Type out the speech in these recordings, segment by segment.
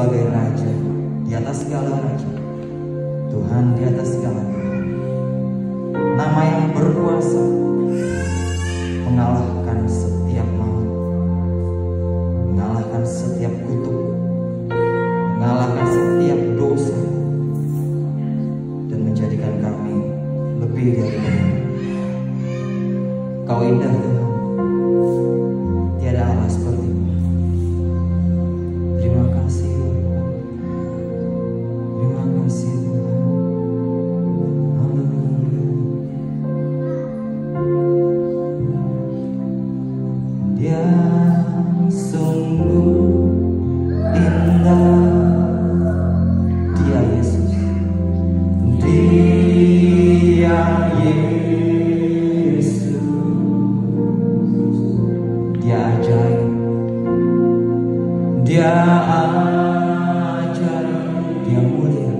sebagai Raja di atas segala raja, Tuhan di atas segala Tuhan. Nama yang berkuasa mengalahkan setiap maut, mengalahkan setiap kutuk, mengalahkan setiap dosa, dan menjadikan kami lebih dari ini. Kau indah Tuhan, tiada Allah seperti-Mu. Terima kasih, terima kasih Tuhan. Haleluya. Dia sungguh indah, Dia Yesus, Dia Yesus, Dia ajaib, Dia ajaib, Dia mulia,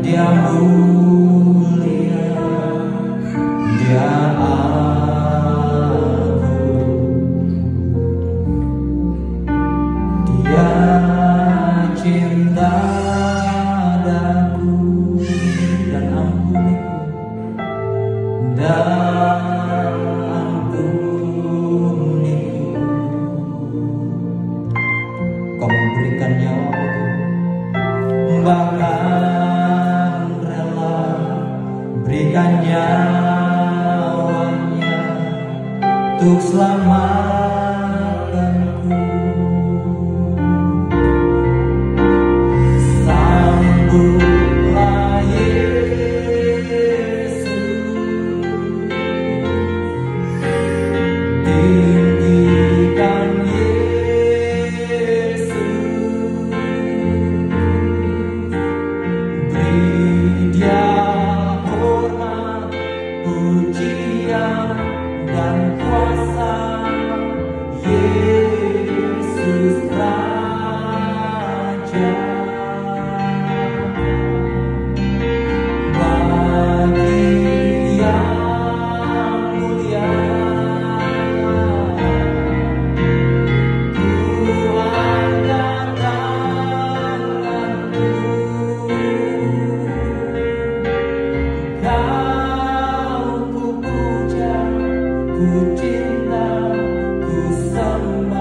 Dia mulia, Dia Dia cinta daku dan ampuniku, dan ampuniku. Kau memberikan nyawamu, bahkan rela berikan nyawanya untuk selamatkanku. Sambutlah Yesus, tinggikan Yesus, beri Dia hormat, pujian, dan kuasa. Yesus Raja, bagi yang mulia, Tuhan datangkanku. Kau ku puja, ku cinta, ku sembah.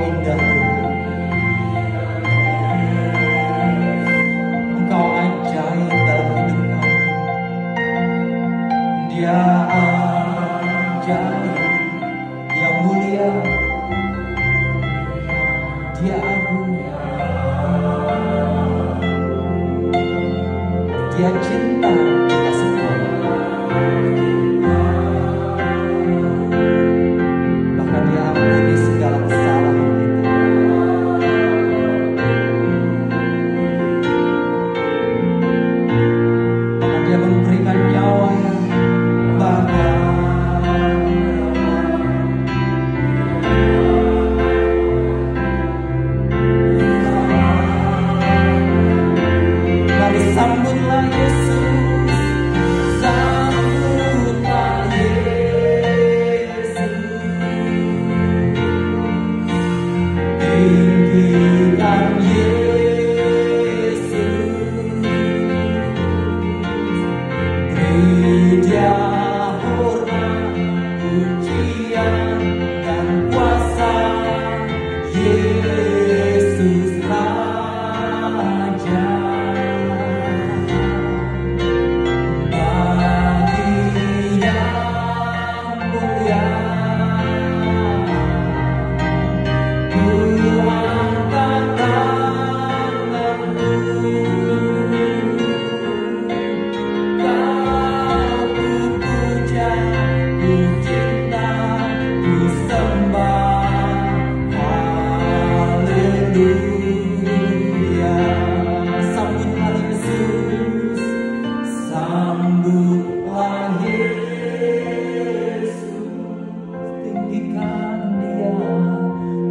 indah Tuhan. Engkau ajaib dalam hidup kami. Dia ajaib, Dia mulia, Dia agung, Dia cinta kita semua. Bahkan Dia ampuni segala kesalahan kita. Bahkan Dia memberikan nyawanya. Bahkan mari sambutlah Yesus, sambutlah Yesus, tinggikan Yesus, beri Dia hormat, pujian dan kuasa. Yesus Raja.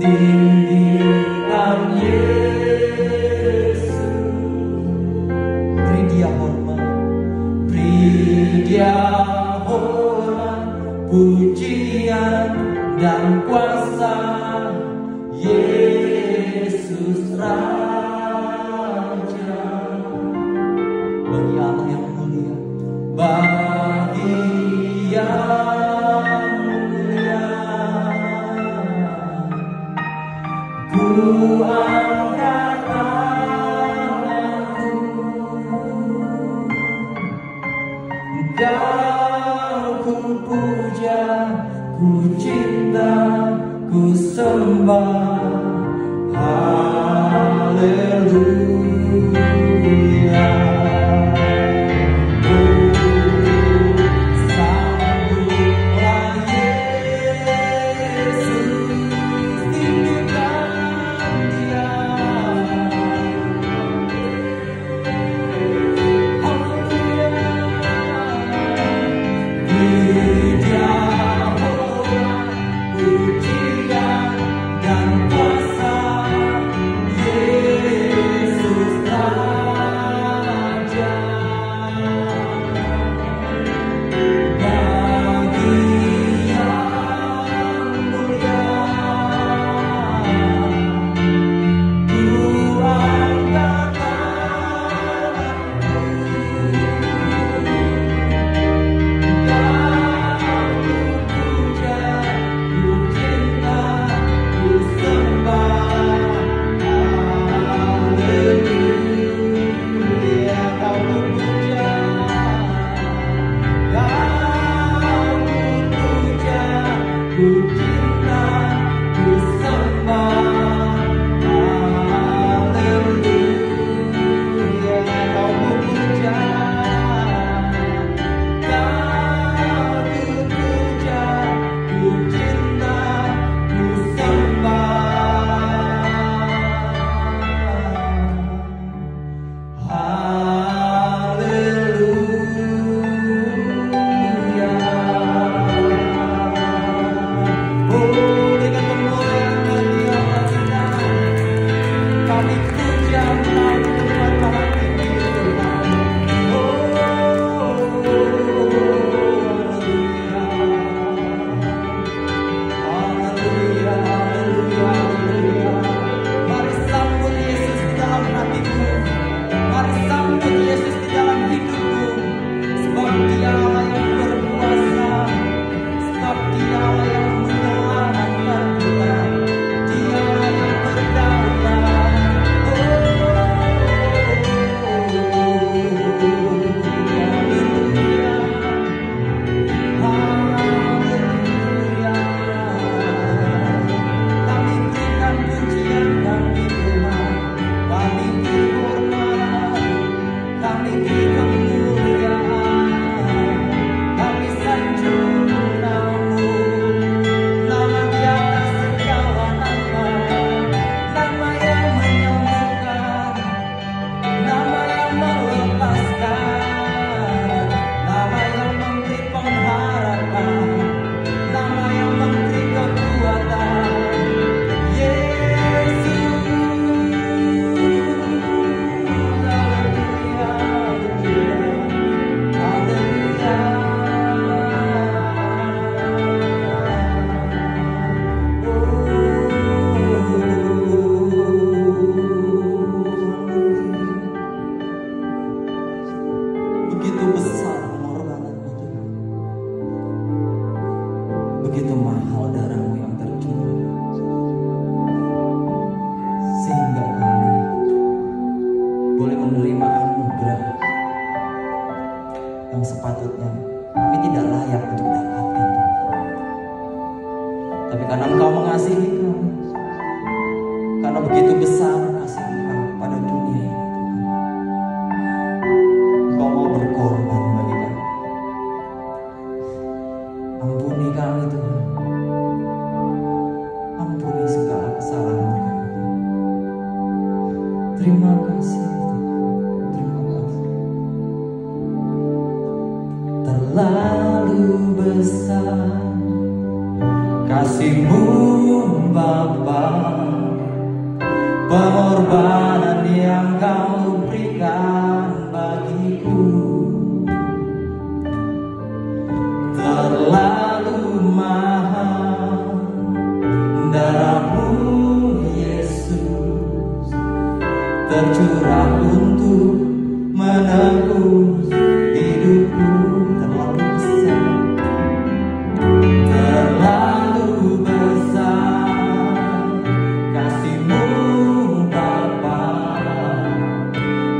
Tinggikan Yesus, beri Dia hormat, beri Dia hormat, pujian dan kuasa. Yesus Raja. Bagi Allah yang mulia, bagi yang mulia, ku angkat tanganku, Engkau ku puja, ku cinta, ku sembah. Haleluya. Yesus kesalahan kami. Terima kasih Tuhan, terima kasih. Terlalu besar kasih-Mu Bapa, pengorbanan yang Kau berikan bagiku. Terlalu mahal darah-Mu Yesus, tercurah untuk menebus hidupku. Terlalu besar, terlalu besar kasih-Mu Bapa,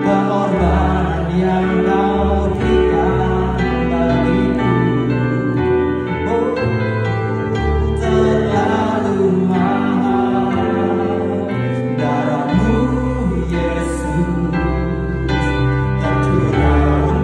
pengorbanan yang Kau berikan bagiku. Oh, terlalu mahal darah-Mu Yesus, tercurah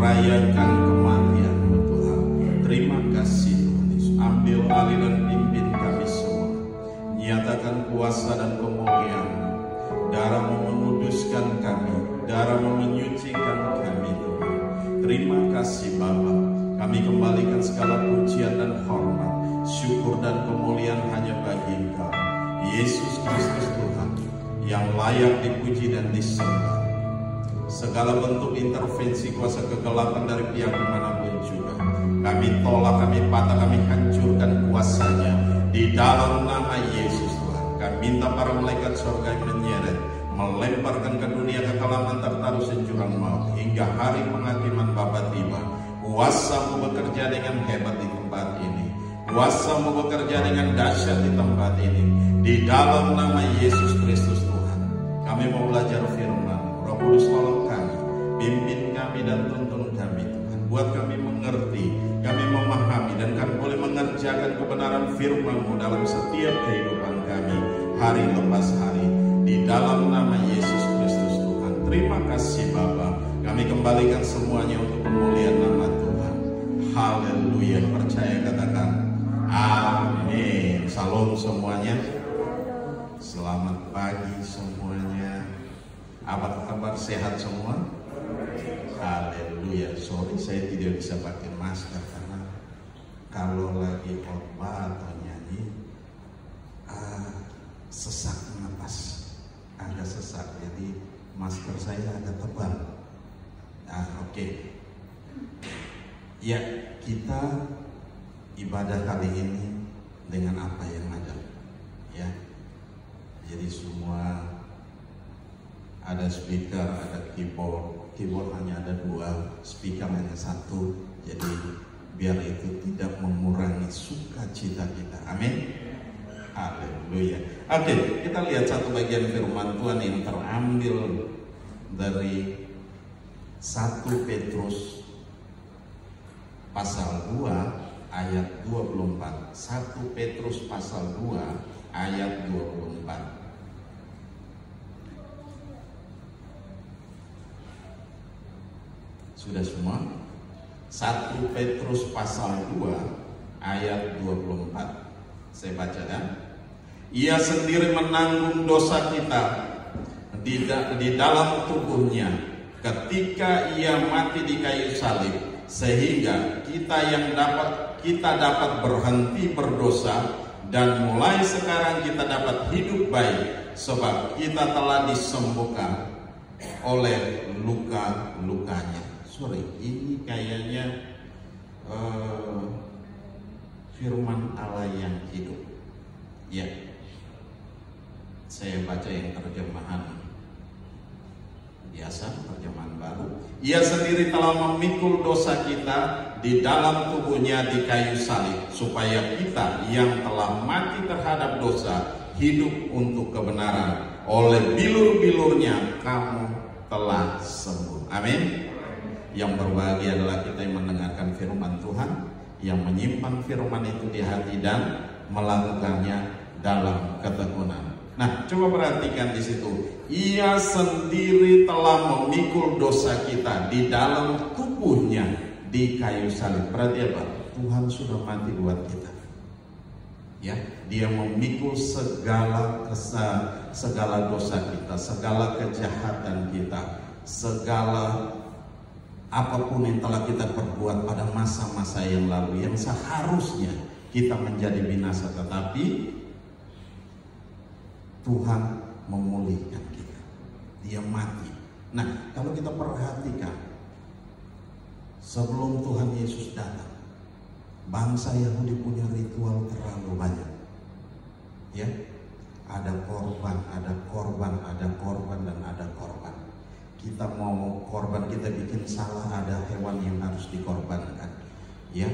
merayakan kematian-Mu Tuhan. Terima kasih Tuhan Yesus. Ambil alih dan pimpin kami semua. Nyatakan kuasa dan kemuliaan-Mu. Darah-Mu menguduskan kami, Darah-Mu menyucikan kami Tuhan. Terima kasih Bapa. Kami kembalikan segala pujian dan hormat, syukur dan kemuliaan hanya bagi Engkau, Yesus Kristus Tuhan, yang layak dipuji dan disembah. Segala bentuk intervensi kuasa kegelapan dari pihak manapun juga, kami tolak, kami patah, kami hancurkan kuasanya di dalam nama Yesus Tuhan. Kami minta para malaikat surga yang menyeret, melemparkan ke dunia kekelaman tertaruh senjurang maut hingga hari penghakiman Bapa tiba. Kuasa-Mu bekerja dengan hebat di tempat ini. Kuasa-Mu bekerja dengan dahsyat di tempat ini. Di dalam nama Yesus Kristus Tuhan, kami mau belajar firman. Roh Kudus tolong kami, pimpin kami dan tuntun kami Tuhan. Buat kami mengerti, kami memahami, dan kami boleh mengerjakan kebenaran firman-Mu dalam setiap kehidupan kami, hari lepas hari. Di dalam nama Yesus Kristus Tuhan. Terima kasih Bapa. Kami kembalikan semuanya untuk pemulihan nama Tuhan. Haleluya. Percaya katakan amin. Salam semuanya. Selamat pagi semuanya. Apa kabar, sehat semua? Haleluya. Sorry saya tidak bisa pakai masker karena kalau lagi khotbah atau nyanyi sesak napas, agak sesak, jadi masker saya agak tebal. Oke. Ya, kita ibadah kali ini dengan apa yang ada, ya. Jadi semua ada speaker, ada keyboard. Keyboard hanya ada 2, speaker hanya 1. Jadi biar itu tidak mengurangi sukacita kita. Amin. Haleluya. Oke, kita lihat satu bagian firman Tuhan yang terambil dari 1 Petrus pasal 2 ayat 24. 1 Petrus pasal 2 ayat 24. Sudah semua? 1 Petrus pasal 2 ayat 24. Saya bacakan. Ia sendiri menanggung dosa kita di dalam tubuhnya ketika ia mati di kayu salib, sehingga kita dapat berhenti berdosa, dan mulai sekarang kita dapat hidup baik, sebab kita telah disembuhkan oleh luka-lukanya. Sorry, ini kayaknya firman Allah yang hidup. Ya, saya baca yang terjemahan biasa, terjemahan baru. Ia sendiri telah memikul dosa kita di dalam tubuhnya di kayu salib, supaya kita yang telah mati terhadap dosa hidup untuk kebenaran. Oleh bilur-bilurnya kamu telah sembuh. Amin. Yang berbahagia adalah kita yang mendengarkan firman Tuhan, yang menyimpan firman itu di hati dan melakukannya dalam ketekunan. Nah, coba perhatikan di situ. Ia sendiri telah memikul dosa kita di dalam tubuhnya di kayu salib. Berarti apa? Tuhan sudah mati buat kita. Ya, Dia memikul segala dosa kita, segala kejahatan kita, segala apapun yang telah kita perbuat pada masa-masa yang lalu, yang seharusnya kita menjadi binasa, tetapi Tuhan memulihkan kita. Dia mati. Nah, kalau kita perhatikan, sebelum Tuhan Yesus datang, bangsa Yahudi punya ritual terlalu banyak. Ya, ada korban, ada korban, ada korban, dan ada korban. Kita mau korban, kita bikin salah, ada hewan yang harus dikorbankan. Ya,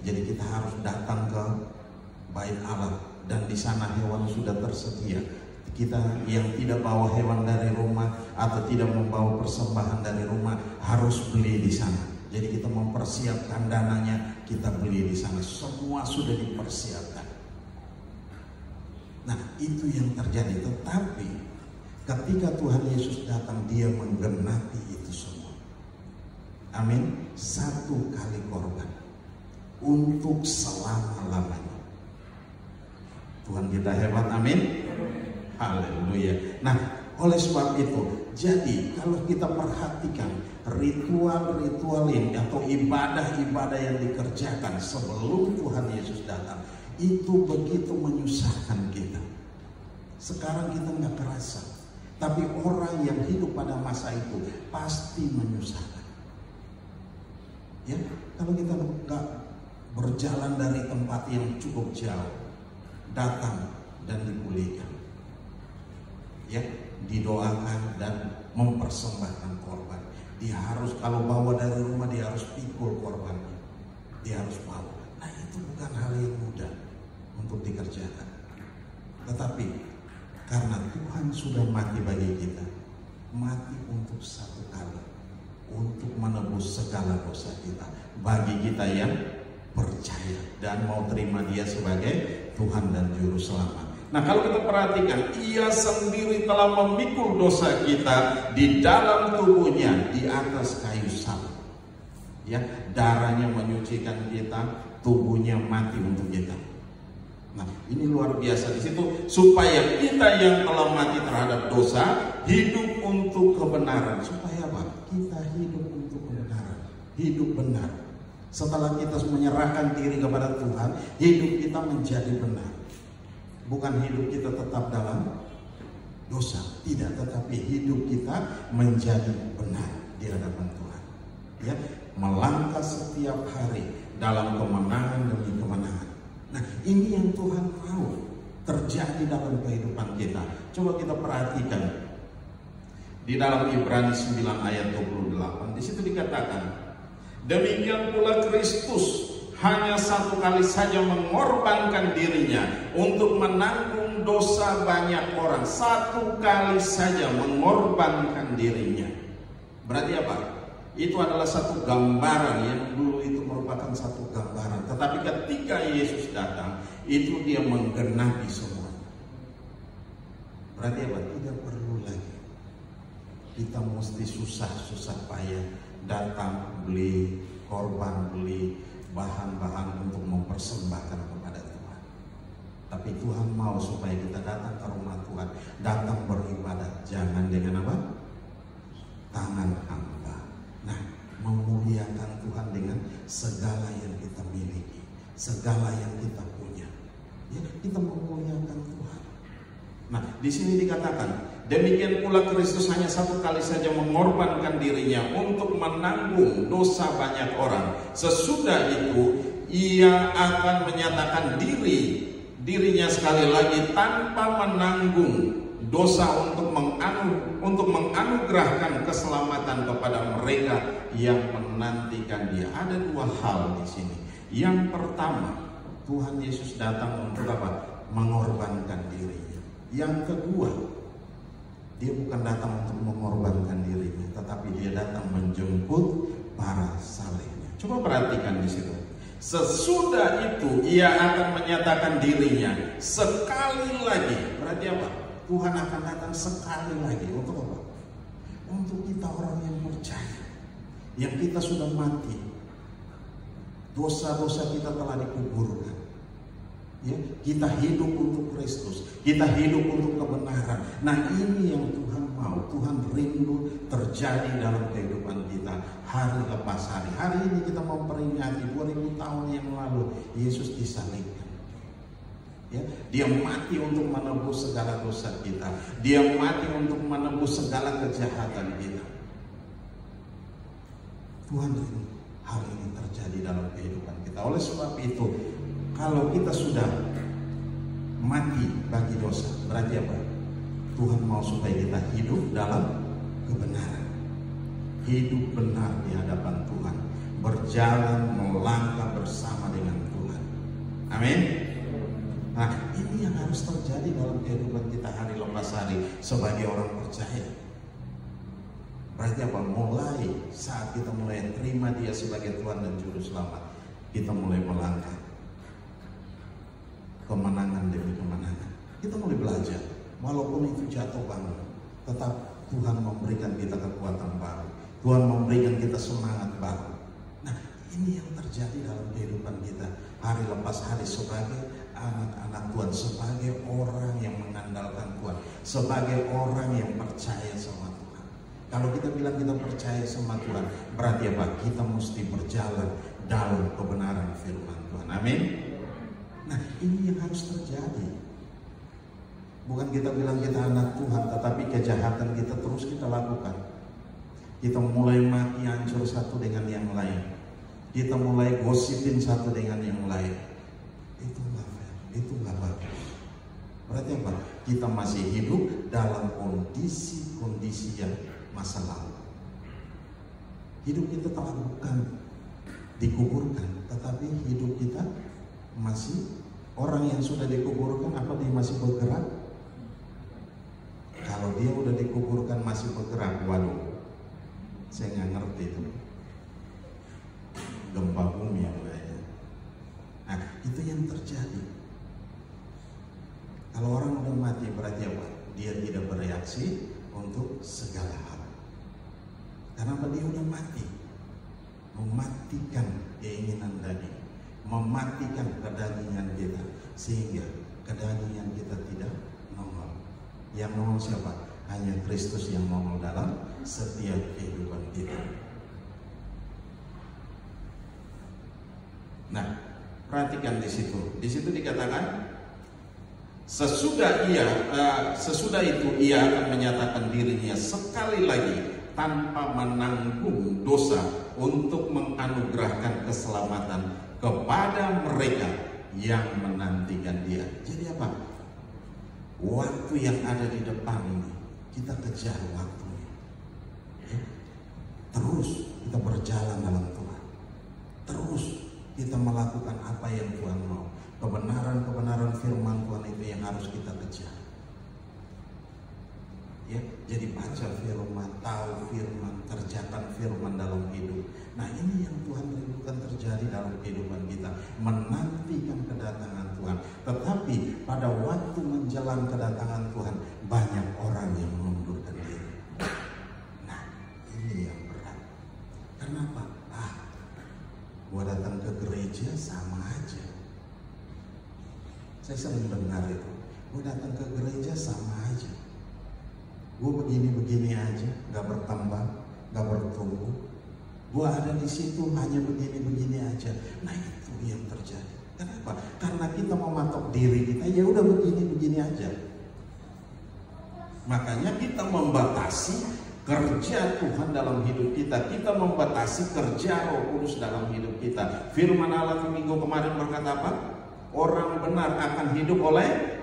jadi kita harus datang ke Bait Allah, dan di sana hewan sudah tersedia. Kita yang tidak bawa hewan dari rumah atau tidak membawa persembahan dari rumah harus beli di sana. Jadi kita mempersiapkan dananya, kita beli di sana. Semua sudah dipersiapkan. Nah, itu yang terjadi. Tetapi ketika Tuhan Yesus datang, Dia menggenapi itu semua. Amin. Satu kali korban untuk selama-lamanya. Tuhan kita hebat, amin. Haleluya. Nah, oleh sebab itu, jadi kalau kita perhatikan ritual-ritual ini atau ibadah-ibadah yang dikerjakan sebelum Tuhan Yesus datang, itu begitu menyusahkan kita. Sekarang kita nggak kerasa, tapi orang yang hidup pada masa itu pasti menyusahkan. Ya, kalau kita nggak berjalan dari tempat yang cukup jauh, datang dan dipulihkan, ya, didoakan dan mempersembahkan korban. Dia harus, kalau bawa dari rumah, dia harus pikul korbannya, dia harus bawa. Nah, itu bukan hal yang mudah untuk dikerjakan. Tetapi karena Tuhan sudah mati bagi kita, mati untuk satu kali, untuk menebus segala dosa kita, bagi kita yang percaya dan mau terima Dia sebagai Tuhan dan Juru Selamat. Nah, kalau kita perhatikan, Ia sendiri telah memikul dosa kita di dalam tubuhnya di atas kayu salib. Ya, darahnya menyucikan kita, tubuhnya mati untuk kita. Nah, ini luar biasa di situ, supaya kita yang telah mati terhadap dosa hidup untuk kebenaran. Supaya apa? Kita hidup untuk kebenaran, hidup benar. Setelah kita menyerahkan diri kepada Tuhan, hidup kita menjadi benar. Bukan hidup kita tetap dalam dosa, tidak, tetapi hidup kita menjadi benar di hadapan Tuhan. Ya, melangkah setiap hari dalam kemenangan demi kemenangan. Nah, ini yang Tuhan mau terjadi dalam kehidupan kita. Coba kita perhatikan di dalam Ibrani 9 ayat 28. Di situ dikatakan, demikian pula Kristus hanya satu kali saja mengorbankan dirinya untuk menanggung dosa banyak orang. Satu kali saja mengorbankan dirinya. Berarti apa? Itu adalah satu gambaran, yang dulu itu merupakan satu gambaran. Tetapi ketika Yesus datang, itu Dia menggenapi semua. Berarti apa? Tidak perlu lagi kita mesti susah-susah payah datang beli korban, beli bahan-bahan untuk mempersembahkan kepada Tuhan. Tapi Tuhan mau supaya kita datang ke rumah Tuhan, datang beribadah, jangan dengan apa? Tangan hamba. Nah, memuliakan Tuhan dengan segala yang kita miliki, segala yang kita punya. Ya, kita memuliakan Tuhan. Nah, di sini dikatakan, demikian pula Kristus hanya satu kali saja mengorbankan dirinya untuk menanggung dosa banyak orang. Sesudah itu Ia akan menyatakan dirinya sekali lagi tanpa menanggung dosa untuk menganugerahkan keselamatan kepada mereka yang menantikan Dia. Ada dua hal di sini. Yang pertama, Tuhan Yesus datang untuk apa? Mengorbankan dirinya. Yang kedua, Dia bukan datang untuk mengorbankan dirinya, tetapi Dia datang menjemput para salehnya. Coba perhatikan di situ. Sesudah itu Ia akan menyatakan dirinya sekali lagi. Berarti apa? Tuhan akan datang sekali lagi. Untuk apa? Untuk kita orang yang percaya, yang kita sudah mati, dosa-dosa kita telah dikuburkan. Ya, kita hidup untuk Kristus, kita hidup untuk kebenaran. Nah, ini yang Tuhan mau, Tuhan rindu terjadi dalam kehidupan kita hari lepas hari. Hari ini kita memperingati 2000 tahun yang lalu Yesus disalibkan. Ya, Dia mati untuk menebus segala dosa kita. Dia mati untuk menebus segala kejahatan kita. Tuhan rindu hal ini terjadi dalam kehidupan kita. Oleh sebab itu, kalau kita sudah mati bagi dosa, berarti apa? Tuhan mau supaya kita hidup dalam kebenaran. Hidup benar di hadapan Tuhan. Berjalan, melangkah bersama dengan Tuhan. Amin. Nah, ini yang harus terjadi dalam kehidupan kita hari lepas hari sebagai orang percaya. Berarti apa? Mulai saat kita mulai terima Dia sebagai Tuhan dan Juru Selamat, kita mulai melangkah kemenangan demi kemenangan. Kita mulai belajar, walaupun itu jatuh bangun, tetap Tuhan memberikan kita kekuatan baru. Tuhan memberikan kita semangat baru. Nah, ini yang terjadi dalam kehidupan kita hari lepas hari sebagai anak-anak Tuhan, sebagai orang yang mengandalkan Tuhan, sebagai orang yang percaya sama Tuhan. Kalau kita bilang kita percaya sama Tuhan, berarti apa? Kita mesti berjalan dalam kebenaran firman Tuhan. Amin. Nah, ini yang harus terjadi. Bukan kita bilang kita anak Tuhan, tetapi kejahatan kita terus kita lakukan. Kita mulai maki hancur satu dengan yang lain. Kita mulai gosipin satu dengan yang lain. Itu nggak fair, itu nggak bagus. Berarti apa? Kita masih hidup dalam kondisi-kondisi yang masa lalu. Hidup kita telah bukan dikuburkan, tetapi hidup kita masih, orang yang sudah dikuburkan, apa dia masih bergerak? Kalau dia udah dikuburkan masih bergerak, waduh, saya nggak ngerti itu. Gempa bumi yang kayaknya. Nah, itu yang terjadi. Kalau orang udah mati berarti apa? Dia tidak bereaksi untuk segala hal. Karena apa? Dia udah mati. Mematikan keinginan daging, mematikan kedagingan kita, sehingga kedagingan kita tidak nongol. Yang nongol siapa? Hanya Kristus yang nongol dalam setiap kehidupan kita. Nah, perhatikan di situ. Di situ dikatakan sesudah itu ia akan menyatakan dirinya sekali lagi tanpa menanggung dosa untuk menganugerahkan keselamatan kepada mereka yang menantikan dia. Jadi apa? Waktu yang ada di depan ini kita kejar waktunya. Terus kita berjalan dalam Tuhan. Terus kita melakukan apa yang Tuhan mau. Kebenaran-kebenaran firman Tuhan itu yang harus kita kejar. Ya, jadi baca firman, tahu firman, kerjakan firman dalam hidup. Nah, ini yang Tuhan rindukan terjadi dalam kehidupan kita, menantikan kedatangan Tuhan. Tetapi pada waktu menjelang kedatangan Tuhan, banyak orang yang mengundurkan diri. Nah, ini yang berat. Kenapa? Gua datang ke gereja sama aja. Saya sering dengar itu. Gua datang ke gereja sama aja. Gua begini-begini aja, gak bertambah, gak bertumbuh. Gua ada di situ hanya begini-begini aja. Nah, itu yang terjadi. Kenapa? Karena kita mematok diri kita, ya udah begini-begini aja. Makanya kita membatasi kerja Tuhan dalam hidup kita. Kita membatasi kerja Roh Kudus dalam hidup kita. Firman Allah minggu kemarin berkata apa? Orang benar akan hidup oleh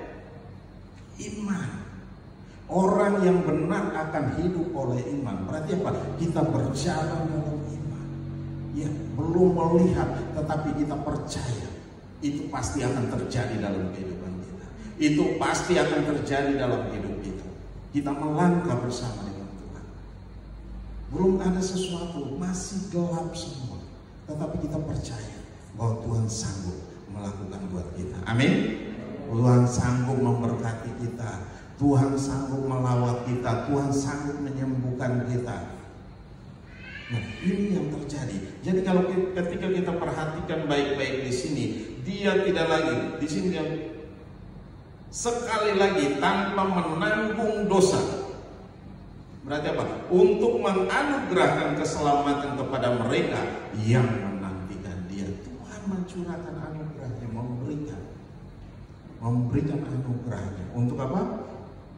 iman. Orang yang benar akan hidup oleh iman. Berarti apa? Kita berjalan dalam iman. Ya, belum melihat tetapi kita percaya. Itu pasti akan terjadi dalam kehidupan kita. Itu pasti akan terjadi dalam hidup kita. Kita melangkah bersama dengan Tuhan. Belum ada sesuatu, masih gelap semua. Tetapi kita percaya bahwa Tuhan sanggup melakukan buat kita. Amin. Tuhan sanggup memberkati kita. Tuhan sanggup melawat kita. Tuhan sanggup menyembuhkan kita. Nah, ini yang terjadi. Jadi kalau ketika kita perhatikan baik-baik di sini, dia tidak lagi di sini yang sekali lagi tanpa menanggung dosa. Berarti apa? Untuk menganugerahkan keselamatan kepada mereka yang menantikan dia. Tuhan mencurahkan anugerahnya, memberikan anugerahnya. Untuk apa?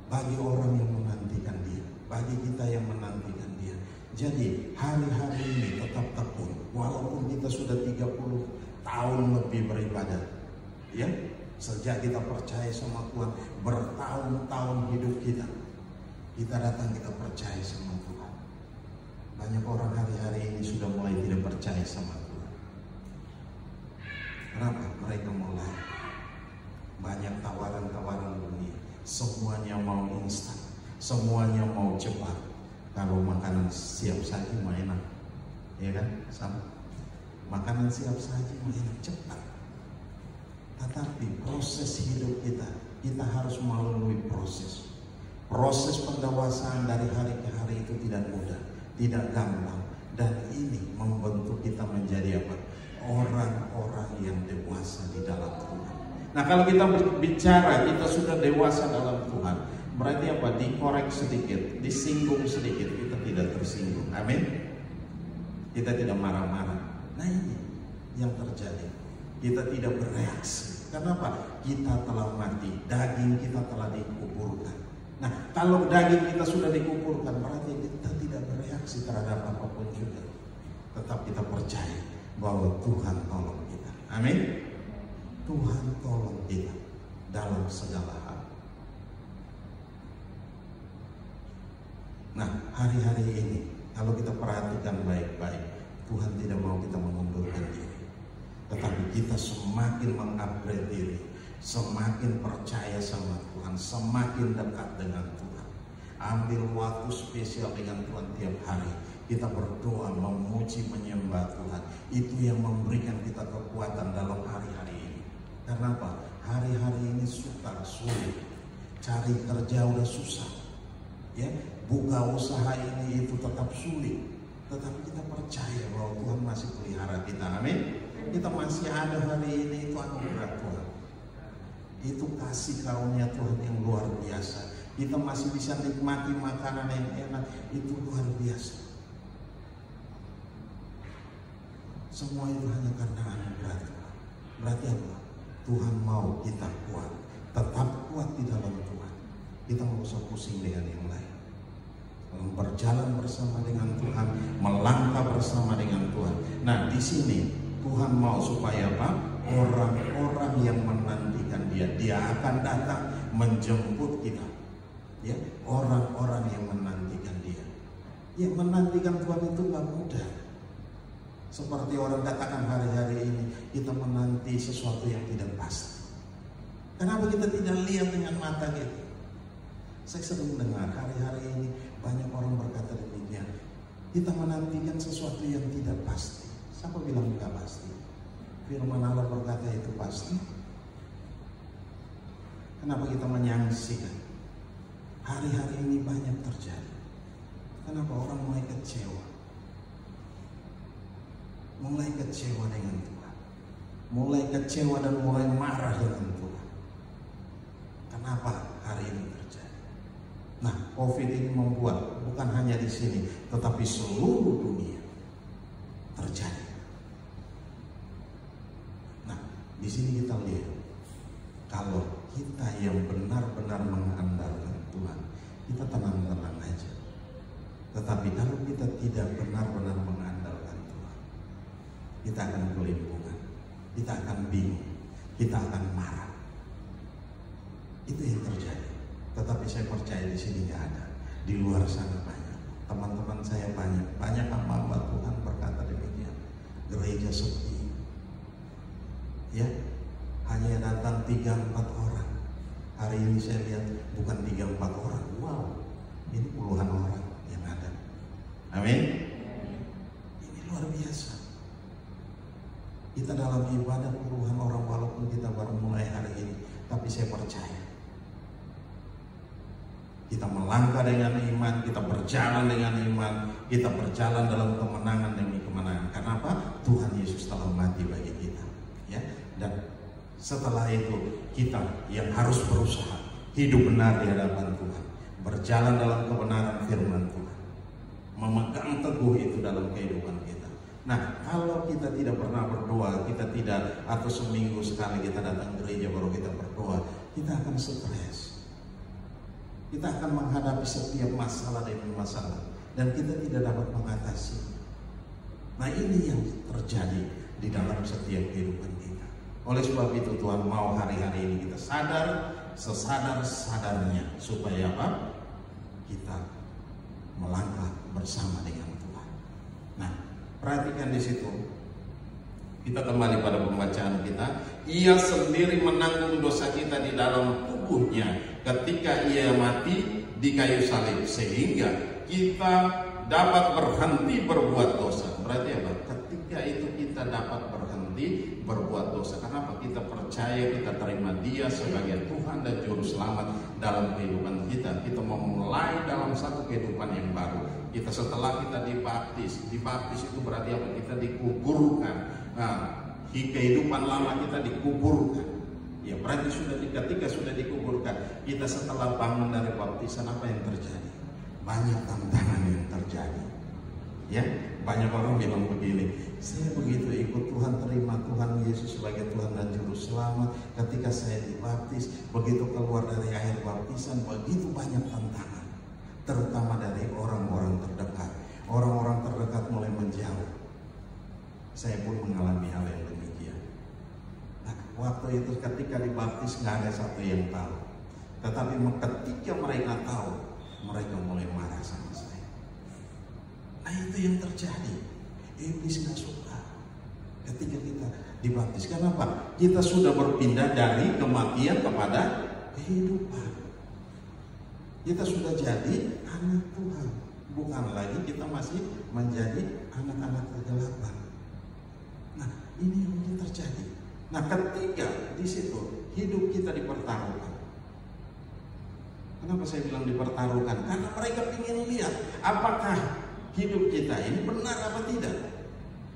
Bagi orang yang menantikan dia, bagi kita yang menantikan dia. Jadi hari-hari ini tetap tekun, walaupun kita sudah 30 tahun lebih beribadah, ya, sejak kita percaya sama Tuhan, bertahun-tahun hidup kita datang, kita percaya sama Tuhan. Banyak orang hari-hari ini sudah mulai tidak percaya sama Tuhan. Kenapa? Mereka mulai banyak tawaran-tawaran dunia. Semuanya mau instan, semuanya mau cepat. Kalau makanan siap saji mau enak, ya kan? Sama. Makanan siap saji mau enak, cepat. Tetapi proses hidup kita harus melalui proses pendewasaan dari hari ke hari itu tidak mudah. tidak gampang. Dan ini membentuk kita menjadi apa? Orang-orang yang dewasa di dalam Tuhan. Nah, kalau kita bicara kita sudah dewasa dalam Tuhan, berarti apa? Dikorek sedikit, disinggung sedikit, kita tidak tersinggung. Amin. Kita tidak marah-marah. Nah, ini yang terjadi. Kita tidak bereaksi. Kenapa? Kita telah mati, daging kita telah dikuburkan. Nah, kalau daging kita sudah dikuburkan, berarti kita tidak bereaksi terhadap apapun juga. Tetap kita percaya bahwa Tuhan tolong kita. Amin. Tuhan tolong kita dalam segala hal. Nah, hari-hari ini kalau kita perhatikan baik-baik, Tuhan tidak mau kita mengundurkan diri, tetapi kita semakin mengupgrade diri, semakin percaya sama Tuhan, semakin dekat dengan Tuhan. Ambil waktu spesial dengan Tuhan tiap hari. Kita berdoa, memuji, menyembah Tuhan. Itu yang memberikan kita kekuatan dalam hari-hari ini. Karena apa? Hari-hari ini sulit. Cari kerja udah susah. Ya, buka usaha ini itu tetap sulit. Tetapi kita percaya bahwa Tuhan masih pelihara kita. Amin. Kita masih ada hari ini, itu anugerah Tuhan. Itu kasih karunia Tuhan yang luar biasa. Kita masih bisa nikmati makanan yang enak, itu luar biasa. Semua itu hanya karena anugerah Tuhan. Berarti apa? Tuhan mau kita kuat, tetap kuat di dalam Tuhan. Kita nggak usah pusing dengan yang lain. Berjalan bersama dengan Tuhan, melangkah bersama dengan Tuhan. Nah, di sini Tuhan mau supaya apa? Orang-orang yang menantikan Dia akan datang menjemput kita. Ya, orang-orang yang menantikan Dia. Ya, menantikan Tuhan itu nggak mudah. Seperti orang katakan hari-hari ini, kita menanti sesuatu yang tidak pasti. Kenapa kita tidak lihat dengan mata kita? Saya sering dengar hari-hari ini banyak orang berkata demikian. Kita menantikan sesuatu yang tidak pasti. Siapa bilang tidak pasti? Firman Allah berkata itu pasti. Kenapa kita menyangsikan? Hari-hari ini banyak terjadi. Kenapa orang mulai kecewa? Mulai kecewa dengan Tuhan. Mulai kecewa dan mulai marah dengan Tuhan. Kenapa hari ini terjadi? Nah, COVID ini membuat bukan hanya di sini, tetapi seluruh dunia terjadi. Nah, di sini kita lihat kalau kita yang benar-benar mengandalkan Tuhan, kita tenang-tenang aja. Tetapi kalau kita tidak benar-benar mengandalkan Tuhan, kita akan kelimpungan, kita akan bingung, kita akan marah. Itu yang terjadi. Tetapi saya percaya di sini nggak ada. Di luar sana banyak. Teman-teman saya banyak hamba Tuhan berkata demikian. Gereja sepi. Ya, hanya datang 3-4 orang. Hari ini saya lihat bukan 3-4 orang. Wow, ini puluhan orang yang ada. Amin. Ini luar biasa. Kita dalam ibadah puluhan orang walaupun kita baru mulai hari ini, tapi saya percaya kita melangkah dengan iman, kita berjalan dengan iman, kita berjalan dalam kemenangan demi kemenangan. Karena apa? Tuhan Yesus telah mati bagi kita. Ya, dan setelah itu kita yang harus berusaha hidup benar di hadapan Tuhan, berjalan dalam kebenaran firman Tuhan, memegang teguh itu dalam kehidupan kita. Nah, kalau kita tidak pernah berdoa, kita tidak, atau seminggu sekali kita datang gereja baru kita berdoa, kita akan stres. Kita akan menghadapi setiap masalah demi masalah, dan kita tidak dapat mengatasi. Nah, ini yang terjadi di dalam setiap kehidupan kita. Oleh sebab itu Tuhan mau hari-hari ini kita sadar, sesadar-sadarnya, supaya apa? Kita melangkah bersama dengan Tuhan. Nah, perhatikan di situ. Kita kembali pada pembacaan kita. Ia sendiri menanggung dosa kita di dalam tubuhnya ketika Ia mati di kayu salib, sehingga kita dapat berhenti berbuat dosa. Berarti apa? Ketika itu kita dapat berhenti berbuat dosa. Kenapa? Kita percaya, kita terima Dia sebagai Tuhan dan Juru Selamat dalam kehidupan kita. Kita memulai dalam satu kehidupan yang baru, Kita setelah kita dibaptis itu berarti apa? Kita dikuburkan. Nah, kehidupan lama kita dikuburkan. Ya berarti ketika sudah dikuburkan, kita setelah bangun dari baptisan, apa yang terjadi? Banyak tantangan yang terjadi. Ya, banyak orang bilang begini, saya begitu ikut Tuhan, terima Tuhan Yesus sebagai Tuhan dan Juru Selamat. Ketika saya dibaptis, begitu keluar dari air baptisan, begitu banyak tantangan, terutama dari orang-orang terdekat. Orang-orang terdekat mulai menjauh. Saya pun mengalami hal yang demikian. Nah, waktu itu ketika dibaptis nggak ada satu yang tahu. Tetapi ketika mereka tahu, mereka mulai marah sama saya. Nah itu yang terjadi. Iblis nggak suka ketika kita dibaptis. Kenapa? Kita sudah berpindah dari kematian kepada kehidupan. Kita sudah jadi anak Tuhan. Bukan lagi kita masih menjadi anak-anak kegelapan. Nah ini yang terjadi. Nah ketika di situ hidup kita dipertaruhkan. Kenapa saya bilang dipertaruhkan? Karena mereka ingin lihat apakah hidup kita ini benar apa tidak,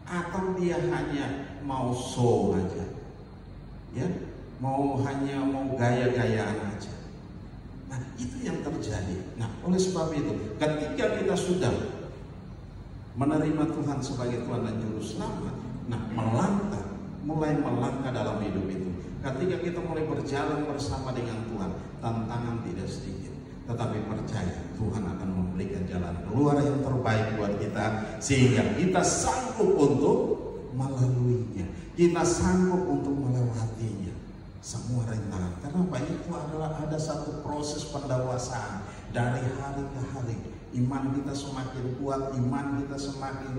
atau dia hanya mau show aja, ya, hanya mau gaya-gayaan aja. Nah itu yang terjadi. Nah oleh sebab itu, ketika kita sudah menerima Tuhan sebagai Tuhan dan Juru Selamat, nah mulai melangkah dalam hidup itu. Ketika kita mulai berjalan bersama dengan Tuhan, tantangan tidak sedikit. Tetapi percaya Tuhan akan memberikan jalan keluar yang terbaik buat kita, sehingga kita sanggup untuk melaluinya. Kita sanggup untuk melewatinya. Semua rintangan. Karena itu adalah ada satu proses pendewasaan dari hari ke hari. Iman kita semakin kuat, iman kita semakin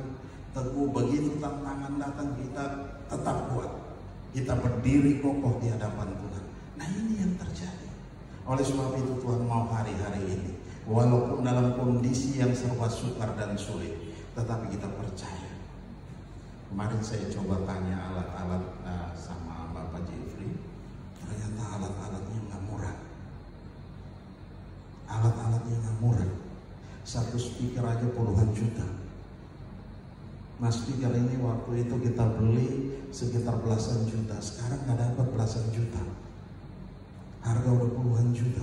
teguh. Begitu tantangan datang, kita tetap kuat. Kita berdiri kokoh di hadapan Tuhan. Nah ini yang terjadi. Oleh sebab itu Tuhan mau hari-hari ini, walaupun dalam kondisi yang serba sukar dan sulit, tetapi kita percaya. Kemarin saya coba tanya alat-alat sama Bapak Jeffrey, ternyata alat-alatnya nggak murah. Alat-alatnya nggak murah. Satu speaker aja puluhan juta. Nah speaker ini waktu itu kita beli sekitar belasan juta. Sekarang nggak dapat belasan juta. Harga udah puluhan juta.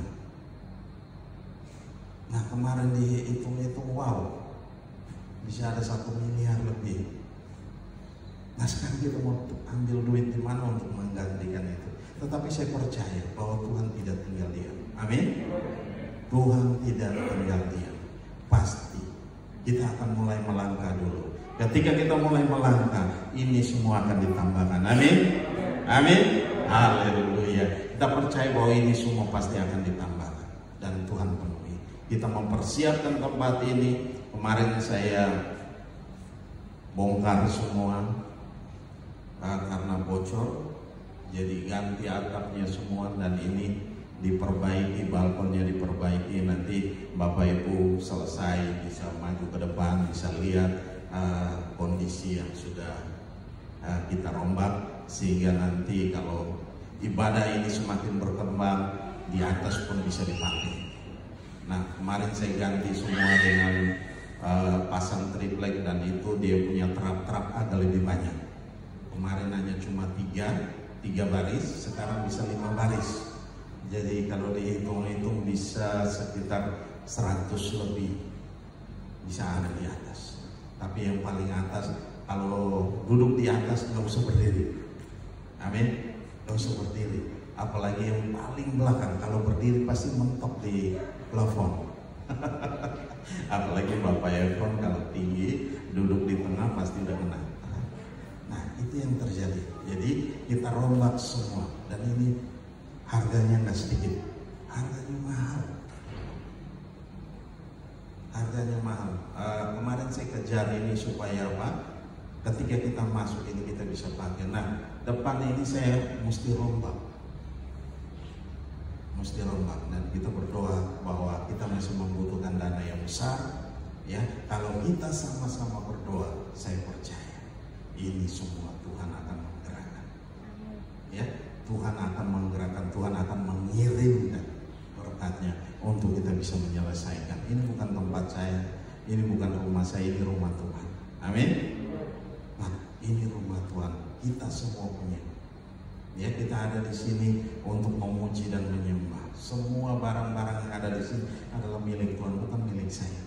Nah kemarin dihitung-hitung, wow, bisa ada 1 miliar lebih. Nah sekarang kita mau ambil duit di mana untuk menggantikan itu. Tetapi saya percaya bahwa Tuhan tidak tinggal diam. Amin. Tuhan tidak tinggal diam. Pasti kita akan mulai melangkah dulu. Ketika kita mulai melangkah, ini semua akan ditambahkan. Amin. Amin. Haleluya. Kita percaya bahwa ini semua pasti akan ditambahkan dan Tuhan penuhi. Kita mempersiapkan tempat ini. Kemarin saya bongkar semua karena bocor, jadi ganti atapnya semua dan ini diperbaiki, balkonnya diperbaiki. Nanti Bapak Ibu selesai bisa maju ke depan, bisa lihat kondisi yang sudah kita rombak, sehingga nanti kalau ibadah ini semakin berkembang, di atas pun bisa dipakai. Nah kemarin saya ganti semua dengan pasang triplek, dan itu dia punya trap-trap agak lebih banyak. Kemarin hanya cuma 3 baris, sekarang bisa 5 baris. Jadi kalau dihitung-hitung bisa sekitar 100 lebih bisa ada di atas. Tapi yang paling atas, kalau duduk di atas nggak usah berdiri. Amin. Nggak usah berdiri. Apalagi yang paling belakang, kalau berdiri pasti mentok di plafon. Apalagi Bapak Efron kalau tinggi, duduk di tengah pasti udah kena. Nah itu yang terjadi. Jadi kita rombak semua, dan ini harganya nggak sedikit. Harganya mahal. Harganya mahal. Kemarin saya kejar ini supaya apa? Ketika kita masuk ini kita bisa pakai. Nah depan ini saya mesti rombak. Dan kita berdoa bahwa kita masih membutuhkan dana yang besar. Ya, kalau kita sama-sama berdoa, saya percaya ini semua Tuhan akan menggerakkan. Ya, Tuhan akan menggerakkan, Tuhan akan mengirimkan berkatnya untuk kita bisa menyelesaikan. Ini bukan tempat saya, ini bukan rumah saya, ini rumah Tuhan. Amin. Nah, ini rumah Tuhan, kita semua punya. Ya, kita ada di sini untuk memuji dan menyembah. Semua barang-barang yang ada di sini adalah milik Tuhan, bukan milik saya.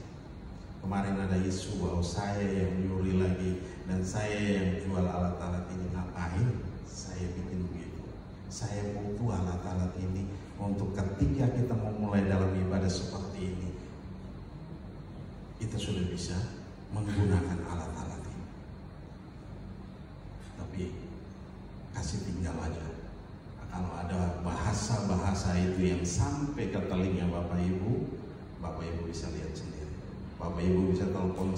Kemarin ada isu bahwa saya yang nyuri lagi dan saya yang jual alat-alat ini. Ngapain saya bikin begitu? Saya butuh alat-alat ini untuk ketika kita memulai dalam ibadah seperti ini, kita sudah bisa menggunakan alat-alat ini. Tapi kasih tinggal aja. Kalau ada bahasa-bahasa itu yang sampai ke telinga Bapak Ibu bisa lihat sendiri. Bapak Ibu bisa telepon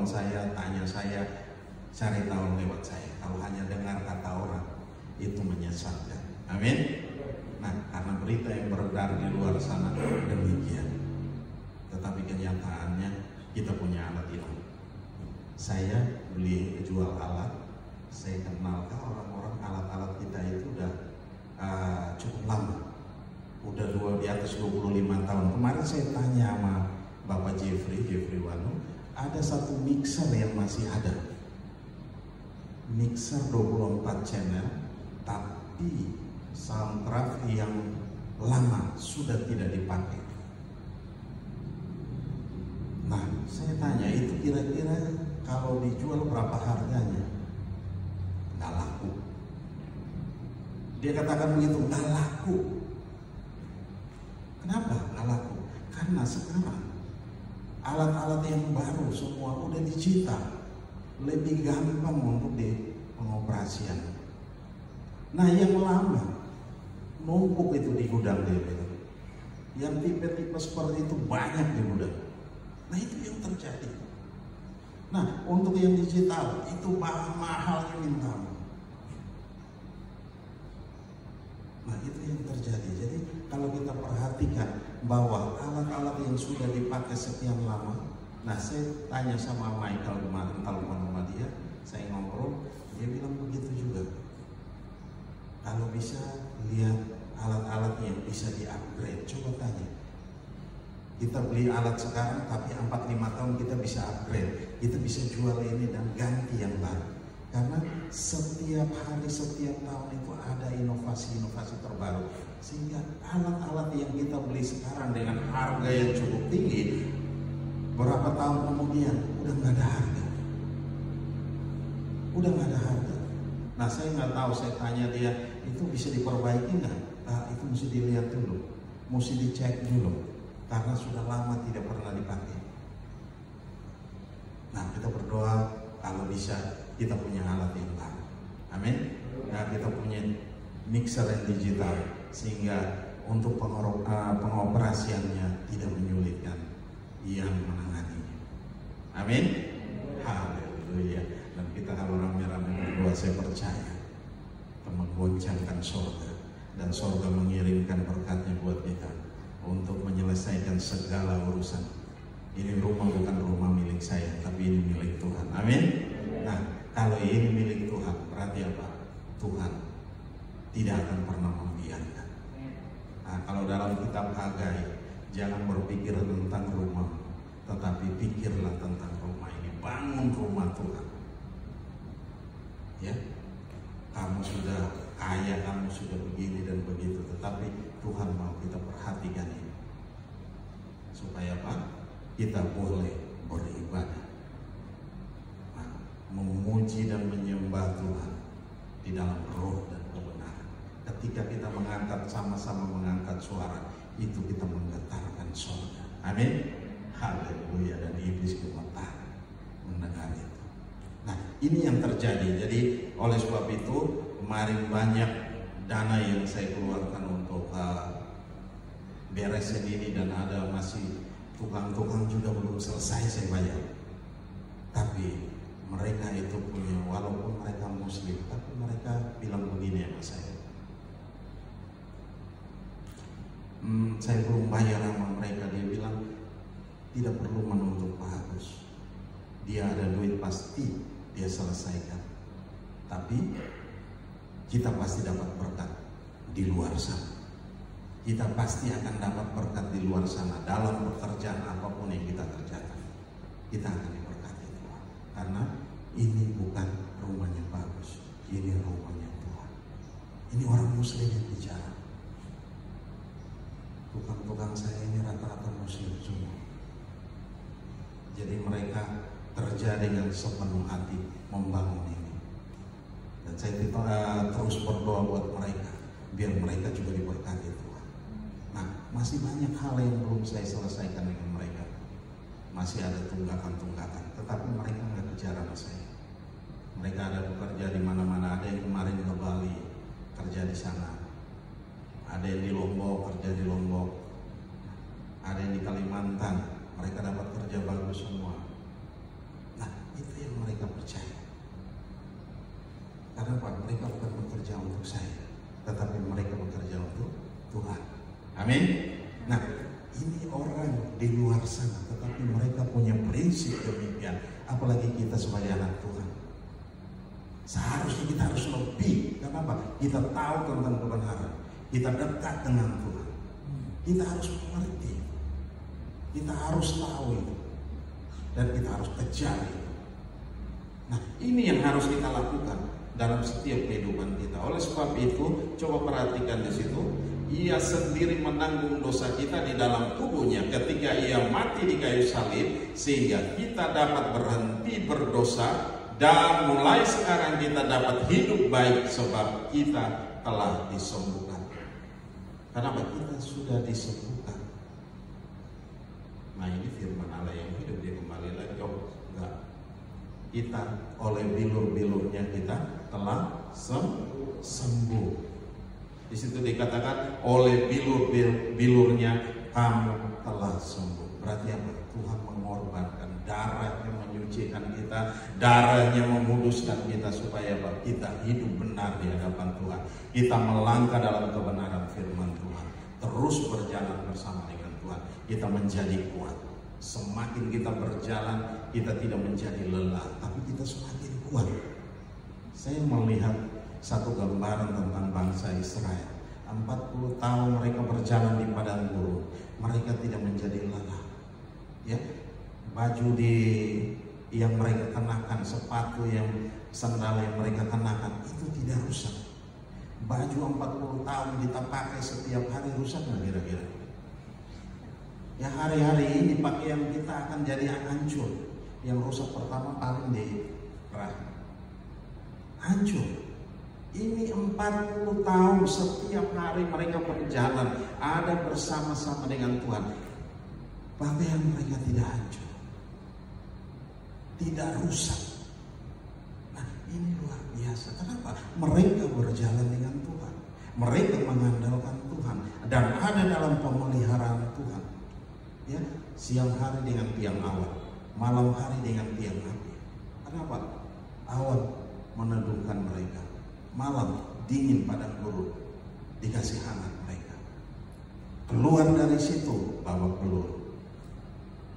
saya, tanya saya, cari tahu lewat saya. Kalau hanya dengar kata orang, itu menyesatkan. Amin. Nah, karena berita yang beredar di luar sana demikian. Tetapi kenyataannya kita punya alat itu. Saya beli jual alat. Saya kenalkan orang-orang alat-alat kita itu udah cukup lama, udah di atas 25 tahun. Kemarin saya tanya sama Bapak Jeffrey Wanu, ada satu mixer yang masih ada, mixer 24 channel, tapi soundtrack yang lama sudah tidak dipakai. Nah, saya tanya itu kira-kira kalau dijual berapa harganya? Nggak laku. Dia katakan begitu, nggak laku. Kenapa nggak laku? Karena sekarang alat-alat yang baru semua udah digital, lebih gampang untuk di pengoperasian. Nah, yang lama numpuk itu di gudang dia. Yang tipe-tipe seperti itu banyak di gudang. Nah, itu yang terjadi. Nah, untuk yang digital itu mahalnya minta. Nah, itu yang terjadi. Jadi kalau kita perhatikan bahwa alat-alat yang sudah dipakai sekian lama, nah saya tanya sama Michael kemarin, telepon sama dia, saya ngobrol, dia bilang begitu juga. Kalau bisa lihat alat-alat yang bisa di-upgrade, coba tanya. Kita beli alat sekarang tapi 4-5 tahun kita bisa upgrade, kita bisa jual ini dan ganti yang baru. Karena setiap hari, setiap tahun itu ada inovasi-inovasi terbaru. Sehingga alat-alat yang kita beli sekarang dengan harga yang cukup tinggi, berapa tahun kemudian udah nggak ada harga. Udah nggak ada harga. Nah, saya nggak tahu, saya tanya dia, itu bisa diperbaiki nggak? Nah, itu mesti dilihat dulu, mesti dicek dulu. Karena sudah lama tidak pernah dipakai. Nah, kita berdoa kalau bisa kita punya alat yang baru. Amin. Nah, kita punya mixer yang digital sehingga untuk pengoperasiannya tidak menyulitkan yang menanganinya. Amin. Haleluya. Dan kita kalau rame-rame berdoa, saya percaya kita menggoncangkan surga dan surga mengirimkan berkatnya buat kita untuk menyelesaikan segala urusan. Ini rumah bukan rumah milik saya, tapi ini milik Tuhan. Amin. Nah, kalau ini milik Tuhan, berarti apa? Tuhan tidak akan pernah membiarkan. Nah, kalau dalam kitab Hagai, jangan berpikir tentang rumah, tetapi pikirlah tentang rumah ini. Bangun rumah Tuhan. Ya, kamu sudah kaya, kamu sudah begini dan begitu, tetapi Tuhan mau kita perhatikan ini supaya apa? Kita boleh beribadah, memuji dan menyembah Tuhan di dalam roh dan kebenaran. Ketika kita mengangkat, sama-sama mengangkat suara, itu kita menggetarkan surga. Amin. Haleluya. Dan iblis gemetar mendengar itu. Nah, ini yang terjadi. Jadi oleh sebab itu kemarin banyak dana yang saya keluarkan untuk beresin ini, dan ada masih tukang-tukang juga belum selesai saya bayar. Tapi mereka itu punya, walaupun mereka muslim, tapi mereka bilang begini sama saya, saya belum bayar sama mereka. Dia bilang tidak perlu menuntut Pak Agus, dia ada duit pasti dia selesaikan, tapi kita pasti dapat berkat di luar sana. Kita pasti akan dapat berkat di luar sana dalam pekerjaan apapun yang kita kerjakan. kita akan diberkati Tuhan. Karena ini bukan rumahnya Bagus, ini rumahnya Tuhan. Ini orang Muslim yang bicara. Tukang-tukang saya ini rata-rata Muslim semua. Jadi mereka kerja dengan sepenuh hati membangun ini. Dan saya terus berdoa buat mereka, biar mereka juga diberkati Tuhan. Nah, masih banyak hal yang belum saya selesaikan dengan mereka. Masih ada tunggakan-tunggakan, tetapi mereka nggak kejar sama saya. Mereka ada bekerja di mana-mana. Ada yang kemarin ke Bali, kerja di sana. Ada yang di Lombok, kerja di Lombok. Ada yang di Kalimantan, mereka dapat kerja bagus semua. Nah, itu yang mereka percaya. Karena apa? Mereka bukan bekerja untuk saya, tetapi mereka bekerja untuk Tuhan. Amin. Nah, ini orang di luar sana, tetapi mereka punya prinsip demikian. Apalagi kita sebagai anak Tuhan. Seharusnya kita harus lebih. Kenapa? Kita tahu tentang kebenaran. Kita dekat dengan Tuhan. Kita harus mengerti. Kita harus tahu itu. Dan kita harus kejar itu. Nah, ini yang harus kita lakukan dalam setiap kehidupan kita. Oleh sebab itu, coba perhatikan di situ. Ia sendiri menanggung dosa kita di dalam tubuhnya ketika ia mati di kayu salib, sehingga kita dapat berhenti berdosa dan mulai sekarang kita dapat hidup baik sebab kita telah disembuhkan. Kenapa? Kita sudah disembuhkan. Nah, ini firman Allah yang hidup, dia kembali lagi. Oh, enggak. Kita oleh bilur-bilurnya kita telah sembuh. Di situ dikatakan oleh bilurnya kamu telah sembuh. Berarti apa? Tuhan mengorbankan darahnya, menyucikan kita, darahnya memuduskan kita supaya apa? Kita hidup benar di hadapan Tuhan. Kita melangkah dalam kebenaran firman Tuhan, terus berjalan bersama dengan Tuhan. Kita menjadi kuat. Semakin kita berjalan, kita tidak menjadi lelah, tapi kita semakin kuat. Saya melihat satu gambaran tentang bangsa Israel. 40 tahun mereka berjalan di padang gurun. Mereka tidak menjadi lelah. Ya, baju yang mereka kenakan, sepatu yang sandal yang mereka kenakan itu tidak rusak. Baju 40 tahun kita pakai setiap hari, rusak nggak kira-kira? Ya, hari-hari ini pakaian kita akan jadi hancur. Yang rusak pertama paling di rahim. Hancur. Ini 40 tahun setiap hari mereka berjalan, ada bersama-sama dengan Tuhan. Pakaian mereka tidak hancur, tidak rusak. Nah, ini luar biasa. Kenapa? Mereka berjalan dengan Tuhan. Mereka mengandalkan Tuhan dan ada dalam pemeliharaan Tuhan. Ya, siang hari dengan tiang awan, malam hari dengan tiang api. Kenapa? Awan meneduhkan mereka. Malam dingin padang gurun, dikasih hangat mereka. Keluar dari situ babak belur.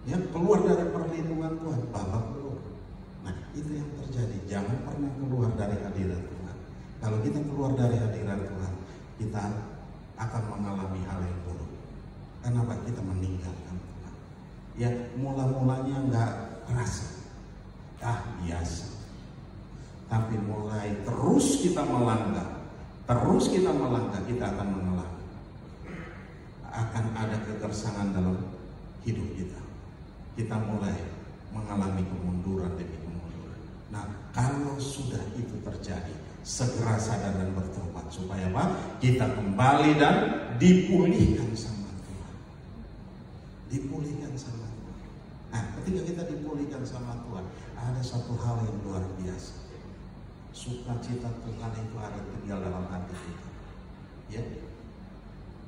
Ya, keluar dari perlindungan Tuhan babak belur. Nah, itu yang terjadi. Jangan pernah keluar dari hadirat Tuhan. Kalau kita keluar dari hadirat Tuhan, kita akan mengalami hal yang buruk. Kenapa? Kita meninggalkan Tuhan. Ya, mula-mulanya nggak kerasa, biasa. Tapi mulai terus kita melangkah, kita akan mengalami. Akan ada kegersangan dalam hidup kita. Kita mulai mengalami kemunduran demi kemunduran. Nah, kalau sudah itu terjadi, segera sadar dan bertobat. Supaya apa? Kita kembali dan dipulihkan sama Tuhan. Dipulihkan sama Tuhan. Nah, ketika kita dipulihkan sama Tuhan, ada satu hal yang luar biasa. Sukacita Tuhan itu ada tinggal dalam hati kita. Ya,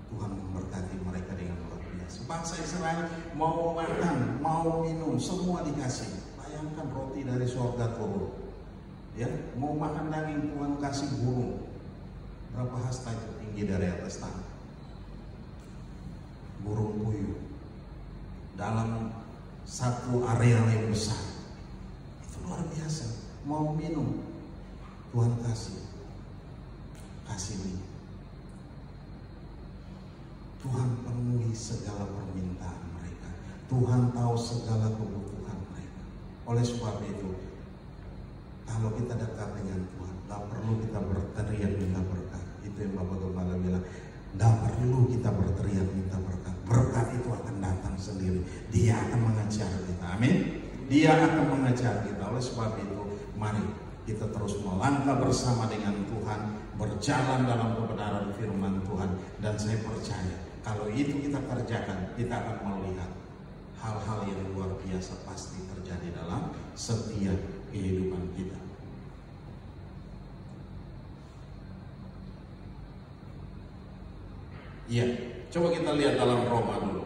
Tuhan memberkati mereka dengan luar biasa. Bangsa Israel mau makan, mau minum, semua dikasih. Bayangkan roti dari surga turun. Ya, mau makan daging, Tuhan kasih burung. Berapa hasta itu tinggi dari atas tanah? Burung puyuh dalam satu areal yang besar. Itu luar biasa. Mau minum, Tuhan kasih ini. Tuhan penuhi segala permintaan mereka. Tuhan tahu segala kebutuhan mereka. Oleh sebab itu, kalau kita dekat dengan Tuhan, tidak perlu kita berteriak minta berkat. Itu yang Bapak Gembala bilang, tidak perlu kita berteriak minta berkat. Berkat itu akan datang sendiri. Dia akan mengejar kita. Amin. Dia akan mengejar kita. Oleh sebab itu, mari kita terus melangkah bersama dengan Tuhan, berjalan dalam kebenaran firman Tuhan. Dan saya percaya, kalau itu kita kerjakan, kita akan melihat hal-hal yang luar biasa pasti terjadi dalam setiap kehidupan kita. Iya, coba kita lihat dalam Roma dulu.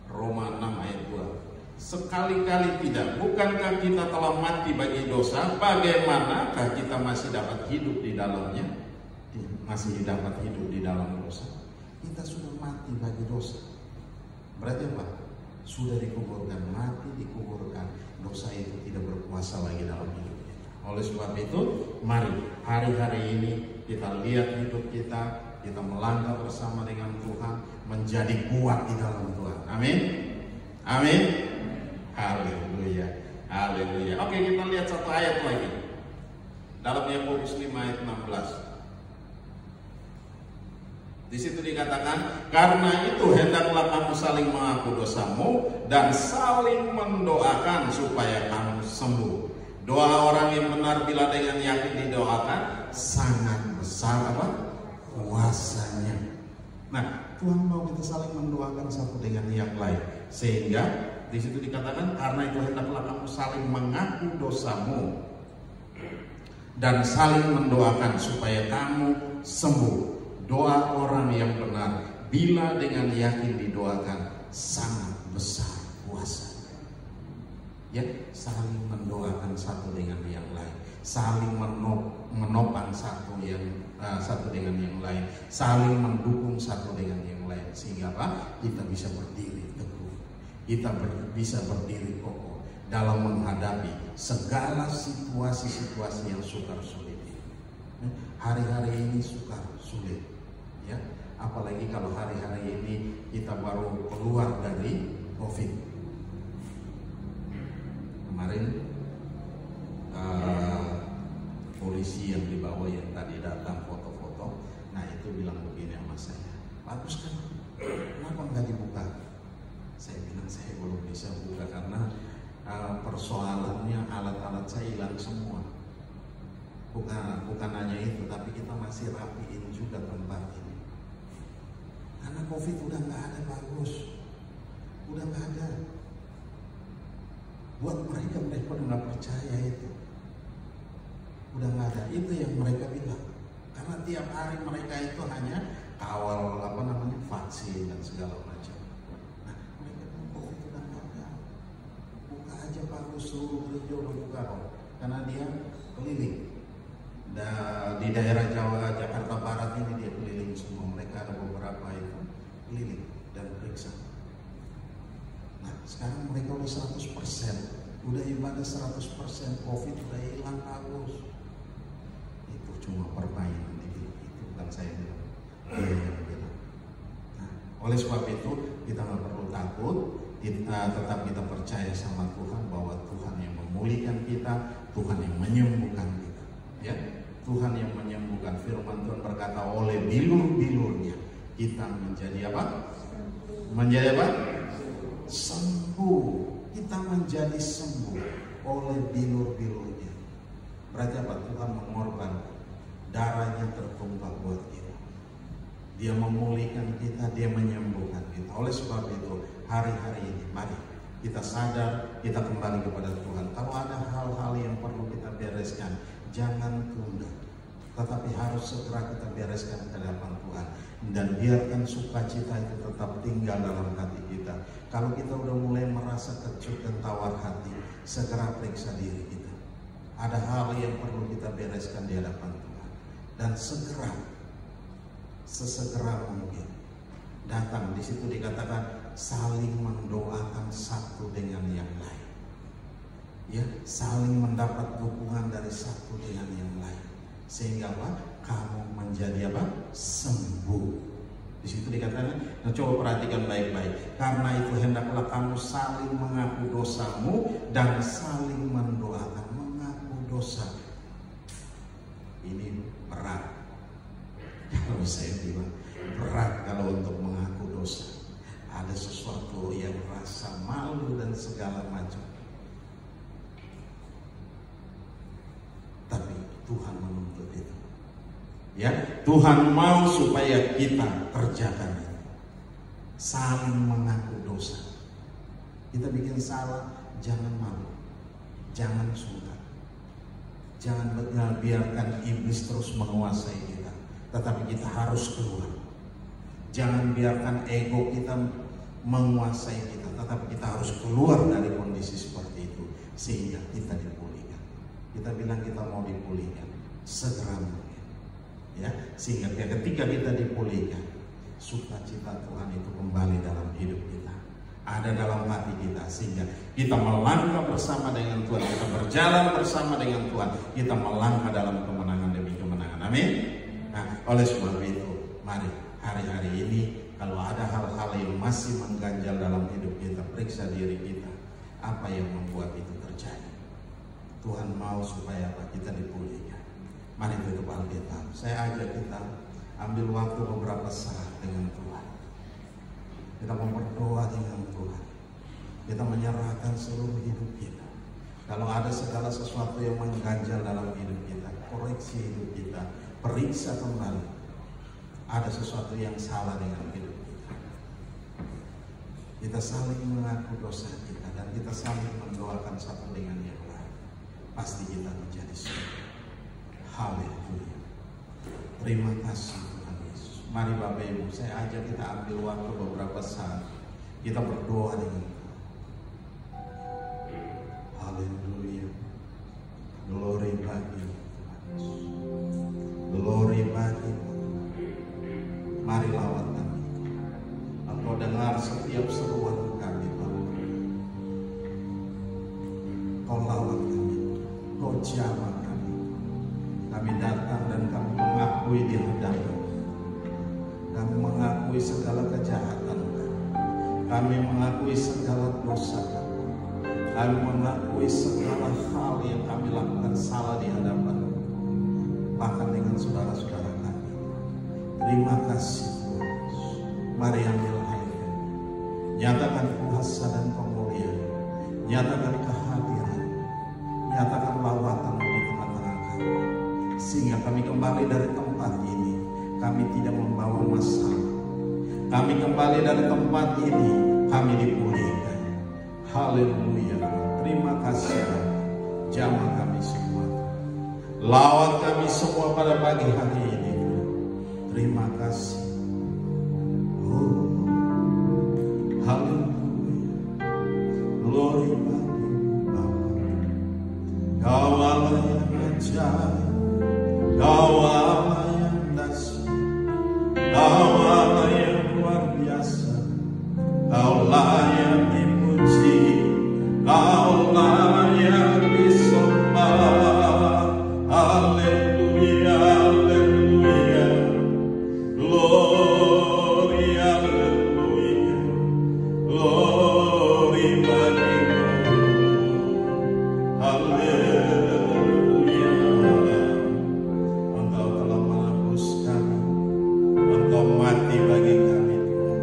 Roma 6 ayat 2. Sekali-kali tidak, bukankah kita telah mati bagi dosa? Bagaimanakah kita masih dapat hidup di dalamnya? Masih dapat hidup di dalam dosa? Kita sudah mati bagi dosa. Berarti apa? Sudah dikuburkan, mati dikuburkan. Dosa itu tidak berkuasa lagi dalam hidup kita. Oleh sebab itu, mari hari-hari ini kita lihat hidup kita, kita melangkah bersama dengan Tuhan, menjadi kuat di dalam Tuhan. Amin. Amin. Haleluya. Haleluya. Oke, kita lihat satu ayat lagi. Dalam Yakobus 5 ayat 16. Di situ dikatakan, karena itu hendaklah kamu saling mengaku dosamu dan saling mendoakan supaya kamu sembuh. Doa orang yang benar bila dengan yakin didoakan sangat besar apa? Kuasanya. Nah, Tuhan mau kita saling mendoakan satu dengan yang lain, sehingga di situ dikatakan, karena itu hendaklah kamu saling mengaku dosamu dan saling mendoakan supaya kamu sembuh. Doa orang yang benar bila dengan yakin didoakan sangat besar kuasa. Ya, saling mendoakan satu dengan yang lain, saling menopang satu dengan yang lain, saling mendukung satu dengan yang lain, sehingga apa? Kita bisa berdiri teguh, kita bisa berdiri kokoh dalam menghadapi segala situasi-situasi yang sukar sulit. Hari-hari ini sukar sulit, ya, apalagi kalau hari-hari ini kita baru keluar dari COVID. Kemarin polisi yang dibawa yang tadi datang foto-foto, nah itu bilang begini sama saya, bagus kan, kenapa nggak dibuka? Saya bilang saya belum bisa buka karena persoalannya alat-alat saya hilang semua. Bukan hanya itu, tapi kita masih rapiin juga tempat ini. Karena COVID udah nggak ada bagus, udah nggak ada. Buat mereka udah nggak percaya itu, udah nggak ada. Itu yang mereka bilang. Karena tiap hari mereka itu hanya kawal vaksin dan segala macam. Nah, mereka bilang COVID udah nggak ada. Buka aja bagus, seluruh gereja udah buka kok. Karena dia keliling. Di daerah Jakarta Barat ini dia keliling semua. Mereka ada beberapa itu keliling dan periksa. Nah, sekarang mereka udah 100%, udah ibadah 100%, COVID udah hilang bagus. Itu cuma permainan, itu bukan saya bilang. Nah, oleh sebab itu kita nggak perlu takut, tetap kita percaya sama Tuhan bahwa Tuhan yang memulihkan kita, Tuhan yang menyembuhkan kita. Ya. Tuhan yang menyembuhkan. Firman Tuhan berkata, oleh bilur-bilurnya kita menjadi apa? Menjadi apa? Sembuh. Kita menjadi sembuh oleh bilur-bilurnya. Berarti apa? Tuhan mengorbankan, darahnya tertumpah buat kita. Dia memulihkan kita, dia menyembuhkan kita. Oleh sebab itu hari-hari ini mari kita sadar, kita kembali kepada Tuhan. Kalau ada hal-hal yang perlu kita bereskan, jangan tunda, tetapi harus segera kita bereskan ke hadapan Tuhan. Dan biarkan sukacita itu tetap tinggal dalam hati kita. Kalau kita udah mulai merasa kecut dan tawar hati, segera periksa diri kita. Ada hal yang perlu kita bereskan di hadapan Tuhan. Dan segera, sesegera mungkin datang. Di situ dikatakan saling mendoakan satu dengan yang lain. Ya, saling mendapat dukungan dari satu dengan yang lain, sehingga apa? Kamu menjadi apa? Sembuh. Di Di situ dikatakan, nah coba perhatikan baik-baik. Karena itu hendaklah kamu saling mengaku dosamu dan saling mendoakan. Mengaku dosa. Ini berat. Kalau saya bilang berat kalau untuk mengaku dosa. Ada sesuatu yang rasa malu dan segala macam. Tapi Tuhan menuntut itu. Ya, Tuhan mau supaya kita kerjakan itu. Saling mengaku dosa. Kita bikin salah, jangan malu, jangan sungkan, jangan biarkan iblis terus menguasai kita. Tetapi kita harus keluar. Jangan biarkan ego kita menguasai kita, tetapi kita harus keluar dari kondisi seperti itu sehingga kita dipulihkan. Kita bilang kita mau dipulihkan segera mungkin. Ya, sehingga ketika kita dipulihkan, sukacita Tuhan itu kembali dalam hidup kita, ada dalam hati kita, sehingga kita melangkah bersama dengan Tuhan, kita berjalan bersama dengan Tuhan, kita melangkah dalam kemenangan demi kemenangan. Amin. Nah, oleh sebab itu, mari hari-hari ini kalau ada hal-hal yang masih mengganjal dalam hidup kita, periksa diri kita, apa yang membuat itu terjadi. Tuhan mau supaya apa? Kita dipulihkan. Mari tutup Alkitab. Saya ajak kita ambil waktu beberapa saat dengan Tuhan. Kita berdoa dengan Tuhan. Kita menyerahkan seluruh hidup kita. Kalau ada segala sesuatu yang mengganjal dalam hidup kita, koreksi hidup kita, periksa kembali. Ada sesuatu yang salah dengan hidup kita. Kita saling mengaku dosa kita dan kita saling mendoakan satu dengan yang lain. Pasti kita menjadi sembuh. Haleluya. Terima kasih Tuhan Yesus. Mari Bapak Ibu, saya ajak kita ambil waktu beberapa saat. Kita berdoa dengan Tuhan. Haleluya. Glory bagi Tuhan Yesus. Glory bagi Tuhan. Mari lawat kami. Engkau dengar setiap seruan kami Bapak. Kau lawat kami. Kau jamah kami. Kami datang dan kami mengakui di hadapan. Kami mengakui segala kejahatan kami. Kami mengakui segala dosa kami. Kami mengakui segala hal yang kami lakukan salah di hadapan. Bahkan dengan saudara-saudara kami. Terima kasih Tuhan. Mari ambil air. Nyatakan kuasa dan kemuliaan. Nyatakan kehadiran. Nyatakan lawatan di tengah-tengah kami. Sehingga kami kembali dari tempat ini, kami tidak membawa masalah. Kami kembali dari tempat ini, kami dipulihkan. Haleluya. Terima kasih Bapa. Jamah kami semua. Lawat kami semua pada pagi hari ini. Terima kasih. Oh, haleluya. Glory bagi Bapa. Kau Allah yang ajaib. Kau Allah yang dahsyat, Kau Allah yang luar biasa, Kaulah yang dipuji, Kaulah yang disembah. Haleluya, haleluya, glory, haleluya, glory bagimu. Haleluya. Mati bagi kami Tuhan.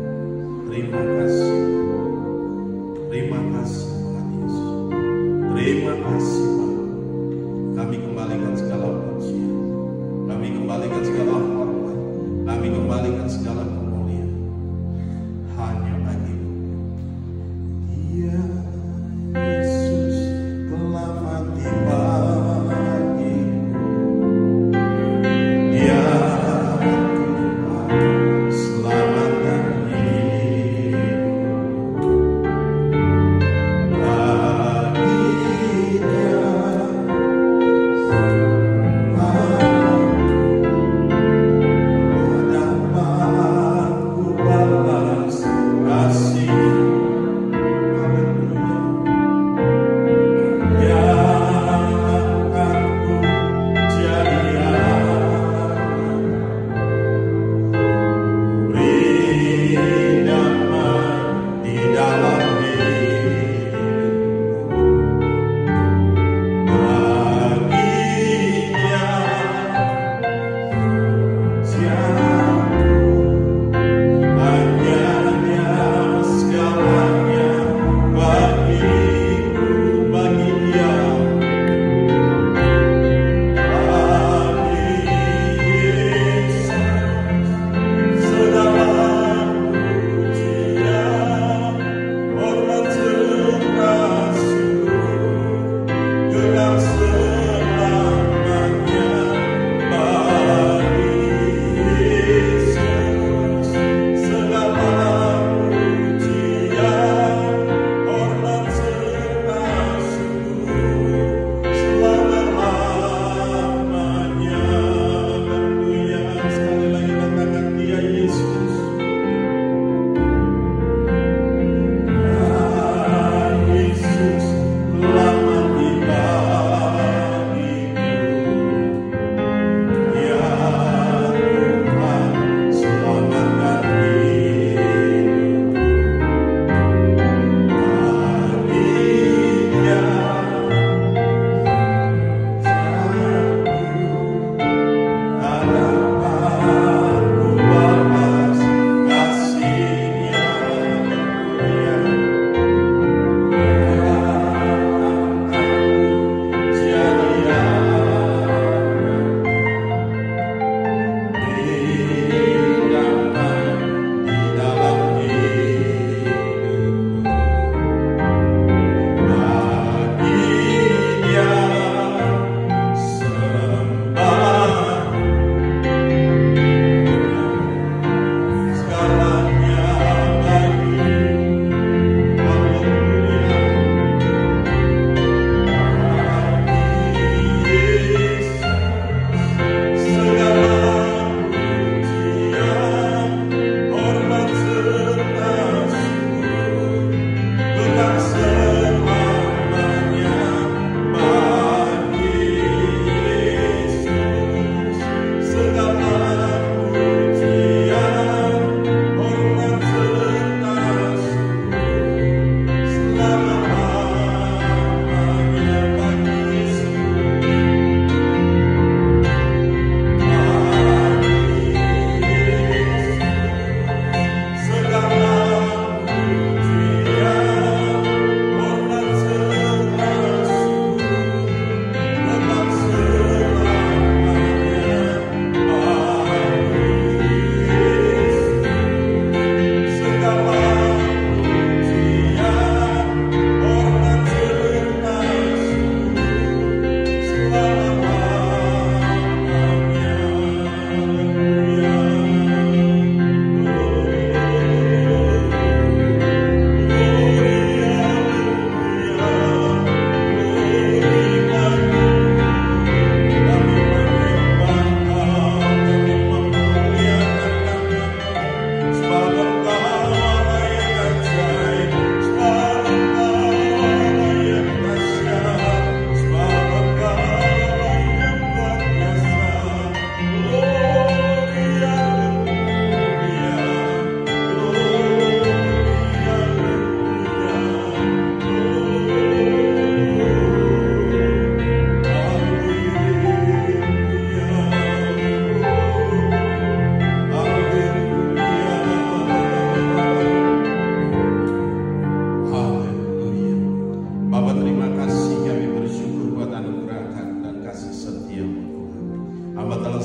Terima kasih. Terima kasih Tuhan Yesus. Terima kasih Pak. Kami kembalikan segala pujian. Kami kembalikan segala hormat. Kami kembalikan segala kemuliaan hanya bagi-Mu. Dia Yesus telah mati bagiku. Dia Bye.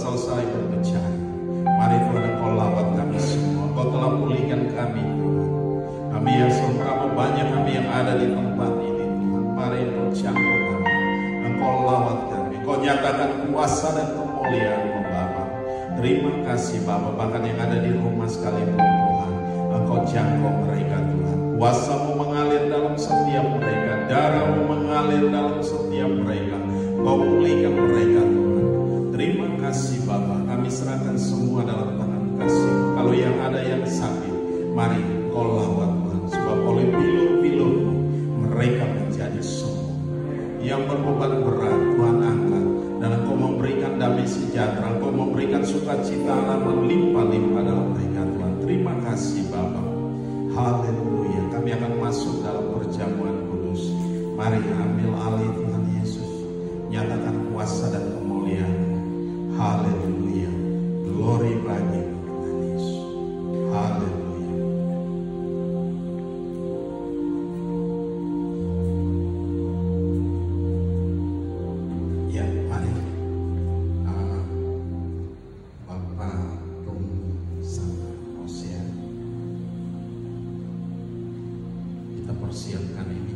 selesai berbicara. Mari Tuhan Engkau lawat kami semua. Engkau telah pulihkan kami Tuhan. Kami yang berapa banyak kami yang ada di tempat ini Tuhan. Mari Engkau jangkau kami. Engkau lawat kami. Engkau nyatakan kuasa dan kemuliaan-Mu Bapa. Terima kasih Bapa. Bahkan yang ada di rumah sekalipun Tuhan, Engkau jangkau mereka Tuhan. Kuasa-Mu mengalir dalam setiap mereka. Darah-Mu mengalir dalam setiap mereka. Engkau pulihkan mereka Tuhan. Terima kasih Bapa. Kami serahkan semua dalam tangan kasih. Kalau yang ada yang sakit, mari Engkau lawat Tuhan. Sebab oleh bilur-bilur-Mu mereka menjadi sembuh. Yang berbeban berat Tuhan angkat. Dan Engkau memberikan damai sejahtera. Engkau memberikan sukacita Allah melimpah-limpah dalam mereka Tuhan. Terima kasih Bapa. Haleluya. Kami akan masuk dalam perjamuan kudus. Mari ambil alih Tuhan Yesus. Nyatakan kuasa dan kemuliaan. Haleluya. Glory bagi Tuhan Yesus. Haleluya. Persiapkan ini.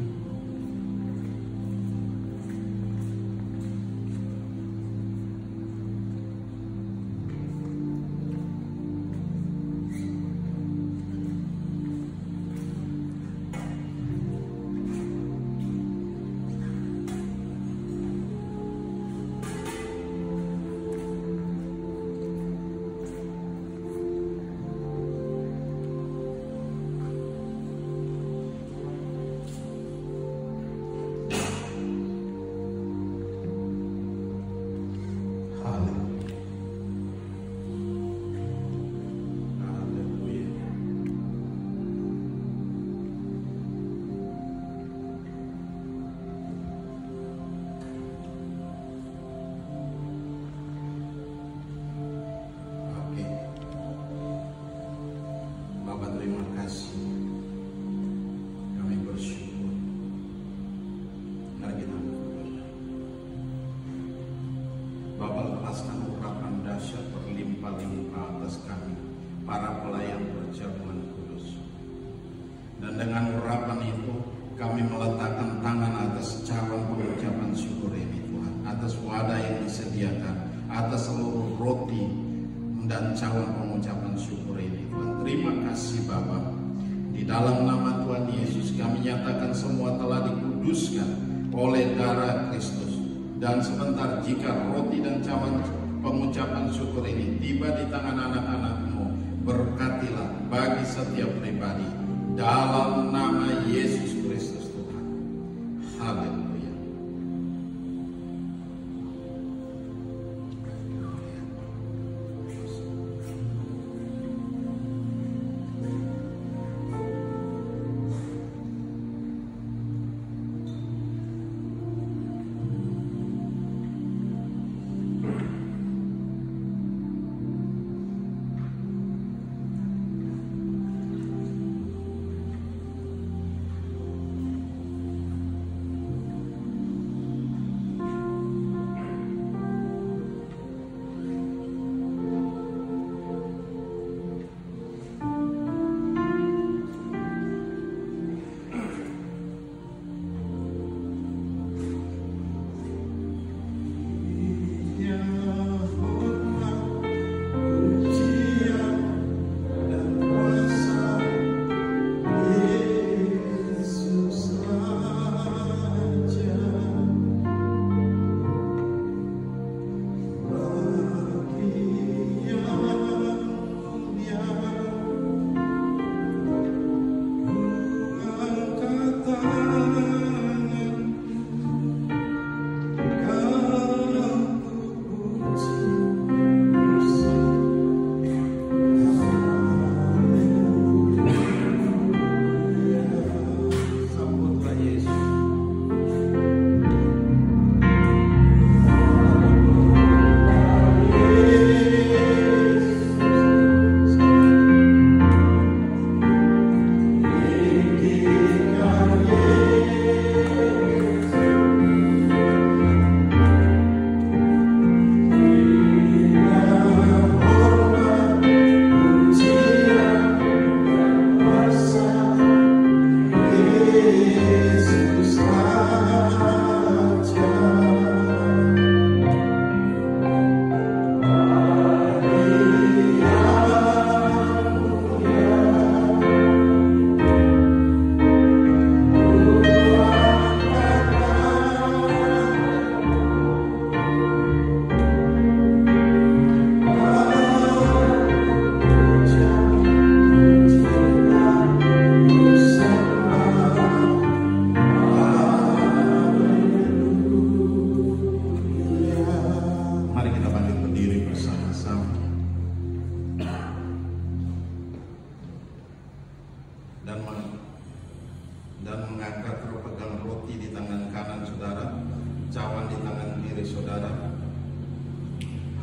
Dengan urapan itu kami meletakkan tangan atas cawan pengucapan syukur ini Tuhan, atas wadah yang disediakan, atas seluruh roti dan cawan pengucapan syukur ini Tuhan. Terima kasih Bapa. Di dalam nama Tuhan Yesus kami nyatakan semua telah dikuduskan oleh darah Kristus. Dan sebentar jika roti dan cawan pengucapan syukur ini tiba di tangan anak-anak-Mu, berkatilah bagi setiap pribadi. Dalam nama Yesus Kristus Tuhan. Haleluya.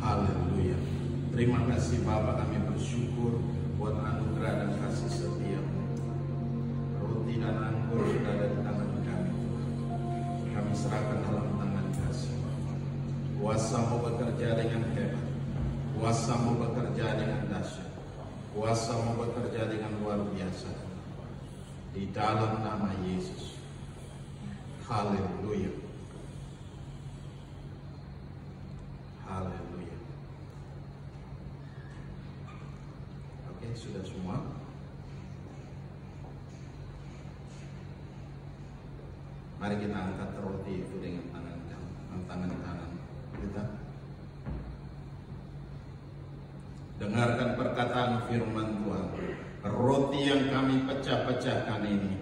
Haleluya. Terima kasih Bapa, kami bersyukur buat anugerah dan kasih setia. Roti dan anggur sudah ada di tangan kami. Kami serahkan dalam tangan kasih. Kuasa-Mu bekerja dengan hebat. Kuasa-Mu bekerja dengan dahsyat. Kuasa-Mu bekerja dengan luar biasa. Di dalam nama Yesus. Haleluya. Haleluya. Oke, sudah semua. Mari kita angkat roti itu dengan tangan kanan kita. Dengarkan perkataan firman Tuhan. Roti yang kami pecah-pecahkan ini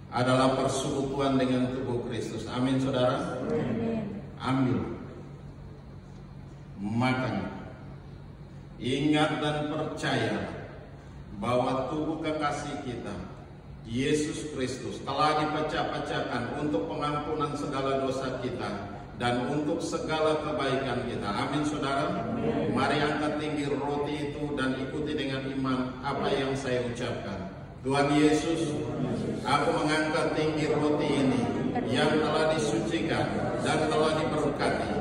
adalah persekutuan dengan tubuh Kristus. Amin, saudara. Amin. Ambil, makan. Ingat dan percaya bahwa tubuh kekasih kita, Yesus Kristus, telah dipecah-pecahkan untuk pengampunan segala dosa kita dan untuk segala kebaikan kita. Amin, saudara. Mari angkat tinggi roti itu dan ikuti dengan iman apa yang saya ucapkan. Tuhan Yesus, aku mengangkat tinggi roti ini yang telah disucikan dan telah diberkati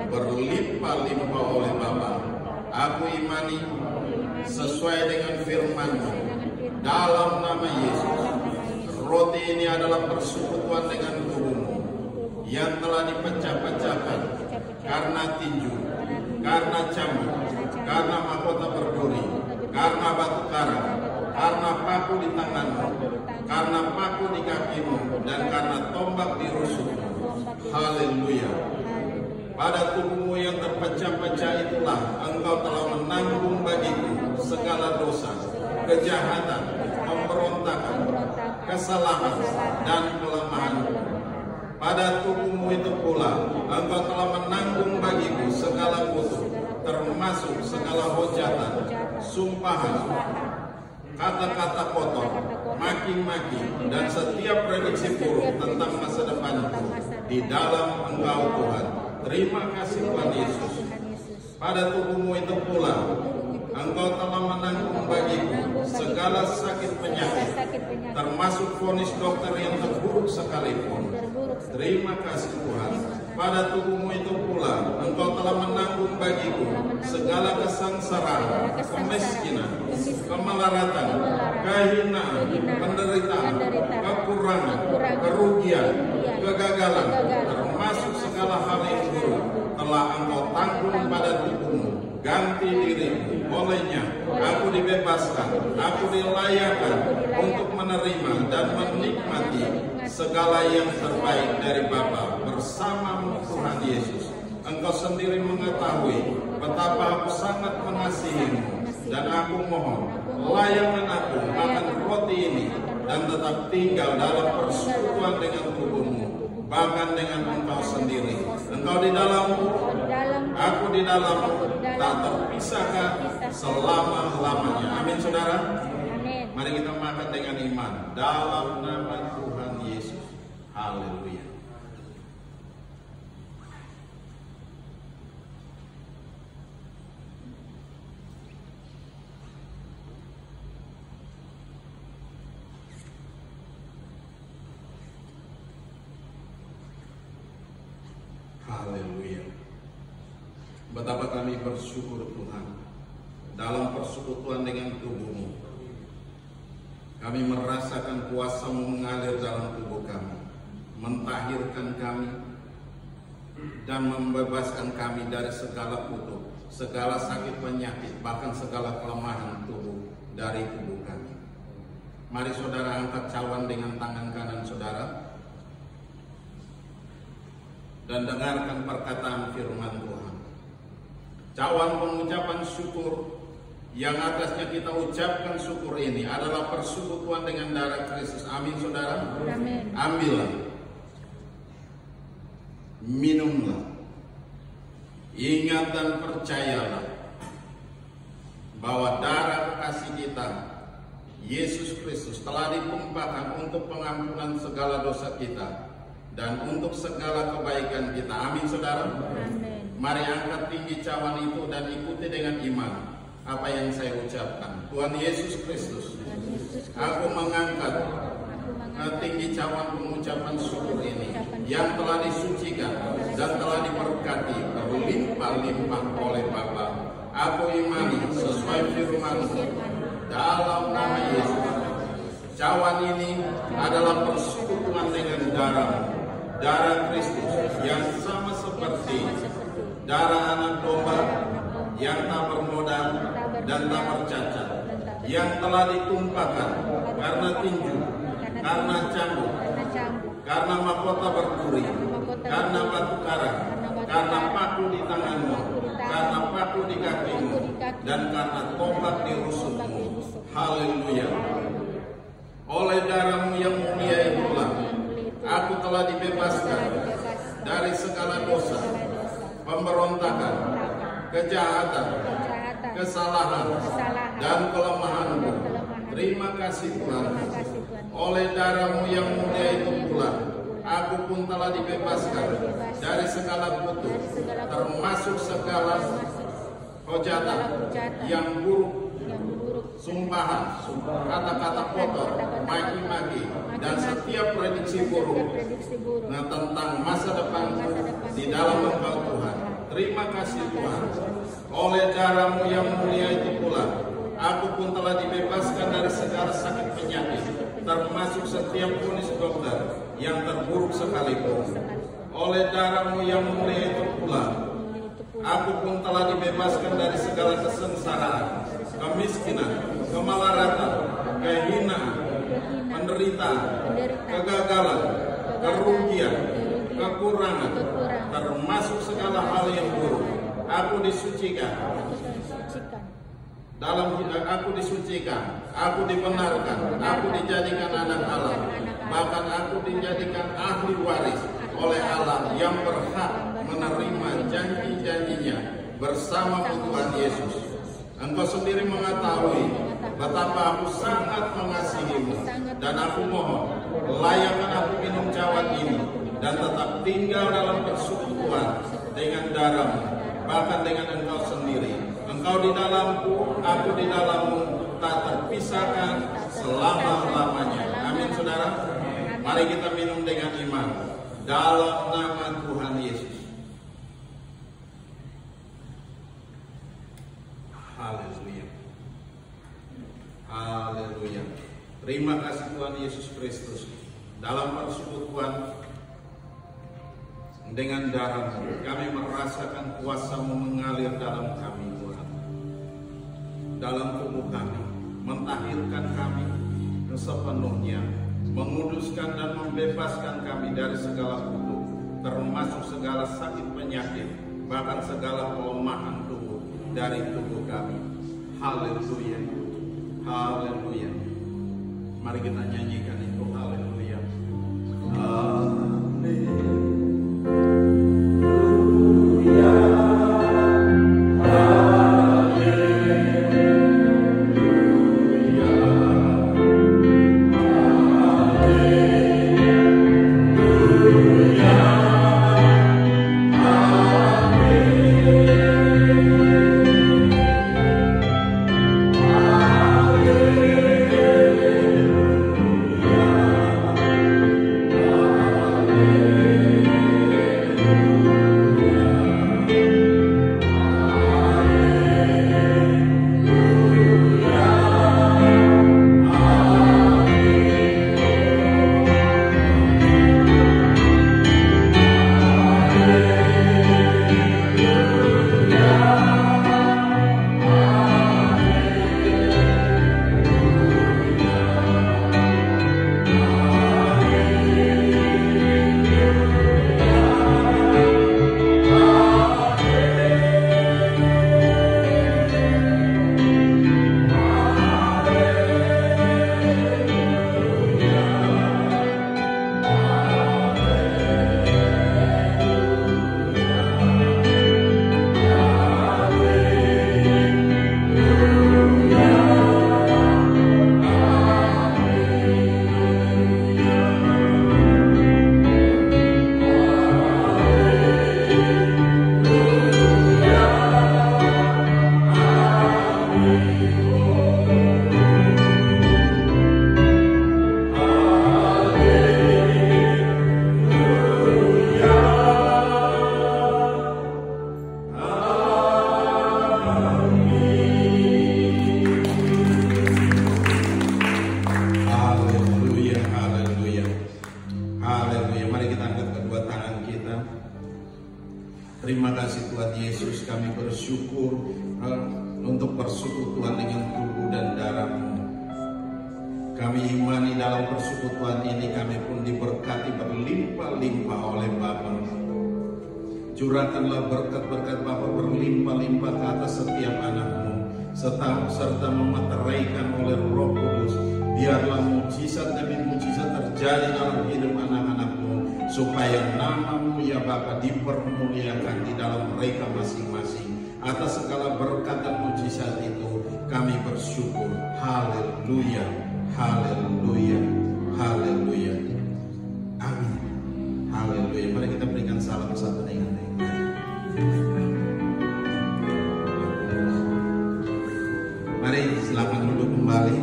berlimpah-limpah oleh Bapa. Aku imani sesuai dengan firman-Mu dalam nama Yesus. Roti ini adalah persekutuan dengan tubuh-Mu yang telah dipecah-pecahkan karena tinju, karena cambuk, karena mahkota berduri, karena batu karang, karena paku di tangan-Mu, karena paku di kaki-Mu, dan karena tombak di rusuk-Mu. Haleluya. Pada tubuh-Mu yang terpecah-pecah itulah Engkau telah menanggung bagiku segala dosa, kejahatan, pemberontakan, kesalahan, dan kelemahan. Pada tubuh-Mu itu pula Engkau telah menanggung bagiku segala kutuk, termasuk segala hujatan, sumpahan, kata-kata kotor, maki-maki, dan setiap prediksi buruk tentang masa depanku di dalam Engkau, Tuhan. Terima kasih Tuhan Yesus. Pada tubuh-Mu itu pula Engkau telah menanggung bagiku segala sakit penyakit, termasuk vonis dokter yang terburuk sekalipun. Terima kasih Tuhan. Pada tubuh-Mu itu pula Engkau telah menanggung bagiku segala kesengsaraan, kemiskinan, kemelaratan, kehinaan, penderitaan, kekurangan, kerugian, kegagalan, termasuk segala hal yang buruk telah Engkau tanggung pada tubuh-Mu. Ganti dirimu olehnya, aku dibebaskan, aku dilayakkan untuk menerima dan menikmati segala yang terbaik dari Bapa bersama-Mu, Tuhan Yesus. Engkau sendiri mengetahui betapa aku sangat mengasihi-Mu, dan aku mohon layakkan aku makan roti ini dan tetap tinggal dalam persekutuan dengan tubuh-Mu, bahkan dengan Engkau sendiri. Engkau di dalam-Mu, aku di dalam-Mu, tak terpisahkan selama-lamanya. Amin, saudara. Amin. Mari kita makan dengan iman dalam nama Tuhan Yesus. Haleluya. Haleluya. Betapa kami bersyukur Tuhan dalam persekutuan dengan tubuh-Mu. Kami merasakan kuasa-Mu mengalir dalam tubuh kami, mentahirkan kami dan membebaskan kami dari segala kutuk, segala sakit penyakit, bahkan segala kelemahan tubuh dari tubuh kami. Mari saudara angkat cawan dengan tangan kanan saudara dan dengarkan perkataan firman Tuhan. Cawan pengucapan syukur yang atasnya kita ucapkan syukur ini adalah persekutuan dengan darah Kristus. Amin, saudara. Amin. Ambillah, minumlah, ingat dan percayalah bahwa darah kekasih kita Yesus Kristus telah ditumpahkan untuk pengampunan segala dosa kita dan untuk segala kebaikan kita. Amin, saudara. Amin. Mari angkat tinggi cawan itu dan ikuti dengan iman apa yang saya ucapkan. Tuhan Yesus Kristus, aku mengangkat tinggi cawan pengucapan syukur ini yang telah disucikan dan telah diberkati berlimpah-limpah oleh Bapa. Aku imani sesuai firman-Mu dalam nama Yesus. Cawan ini adalah persekutuan dengan darah Kristus yang sama seperti darah anak domba yang tak bernoda dan tak bercacat, yang telah ditumpahkan karena tinju, karena cambuk, karena mahkota berduri, karena batu karang, karena paku di tanganmu, karena paku di kakimu, dan karena tombak di rusukmu. Haleluya. Oleh darah-Mu yang mulia itulah aku telah dibebaskan dari segala dosa, pemberontakan, kejahatan, kesalahan, dan kelemahanku. Terima kasih Tuhan. Oleh darah-Mu yang mulia itu pula aku pun telah dibebaskan dari segala kutuk, termasuk segala hujatan yang buruk, sumpahan, kata-kata kotor, maki-maki, dan setiap prediksi buruk tentang masa depan di dalam Engkau Tuhan. Terima kasih Tuhan. Oleh darah-Mu yang mulia itu pula aku pun telah dibebaskan dari segala sakit penyakit, termasuk setiap vonis dokter yang terburuk sekalipun. Oleh darah-Mu yang mulia itu pula aku pun telah dibebaskan dari segala kesengsaraan, kemiskinan, kemelaratan, kehinaan, penderitaan, kegagalan, kerugian, kekurangan, termasuk segala hal yang buruk. Aku disucikan. Aku disucikan, aku dibenarkan, aku dijadikan anak Allah, bahkan aku dijadikan ahli waris oleh Allah yang berhak menerima janji-janjinya bersama Tuhan Yesus. Engkau sendiri mengetahui betapa aku sangat mengasihimu, dan aku mohon layakkan aku minum cawan ini dan tetap tinggal dalam persekutuan dengan darah-Mu, bahkan dengan Engkau sendiri. Engkau di dalamku, aku di dalam-Mu, tak terpisahkan selama-lamanya. Amin saudara. Mari kita minum dengan iman dalam nama Tuhan Yesus. Haleluya. Haleluya. Terima kasih Tuhan Yesus Kristus. Dalam persekutuan dengan darah-Mu, kami merasakan kuasa-Mu mengalir dalam kami Tuhan, dalam tubuh kami, mentahirkan kami sepenuhnya, menguduskan dan membebaskan kami dari segala kutuk, termasuk segala sakit penyakit, bahkan segala kelemahan tubuh dari tubuh kami. Haleluya. Haleluya. Mari kita nyanyikan itu. Haleluya. Haleluya. Tuhan Yesus, kami bersyukur untuk persekutuan dengan tubuh dan darah-Mu. Kami imani dalam persekutuan ini kami pun diberkati berlimpah-limpah oleh Bapa. Curahkanlah berkat-berkat Bapa berlimpah-limpah ke atas setiap anak-Mu, serta memeteraikan oleh Roh Kudus. Biarlah mujizat demi mujizat terjadi dalam hidup anak-anak-Mu, supaya nama-Mu ya Bapa dipermuliakan di dalam mereka masing-masing. Atas segala berkat dan mujizat itu kami bersyukur. Haleluya, haleluya, haleluya. Amin. Haleluya. Mari kita berikan salam satu dengan yang lain. Mari silakan duduk kembali.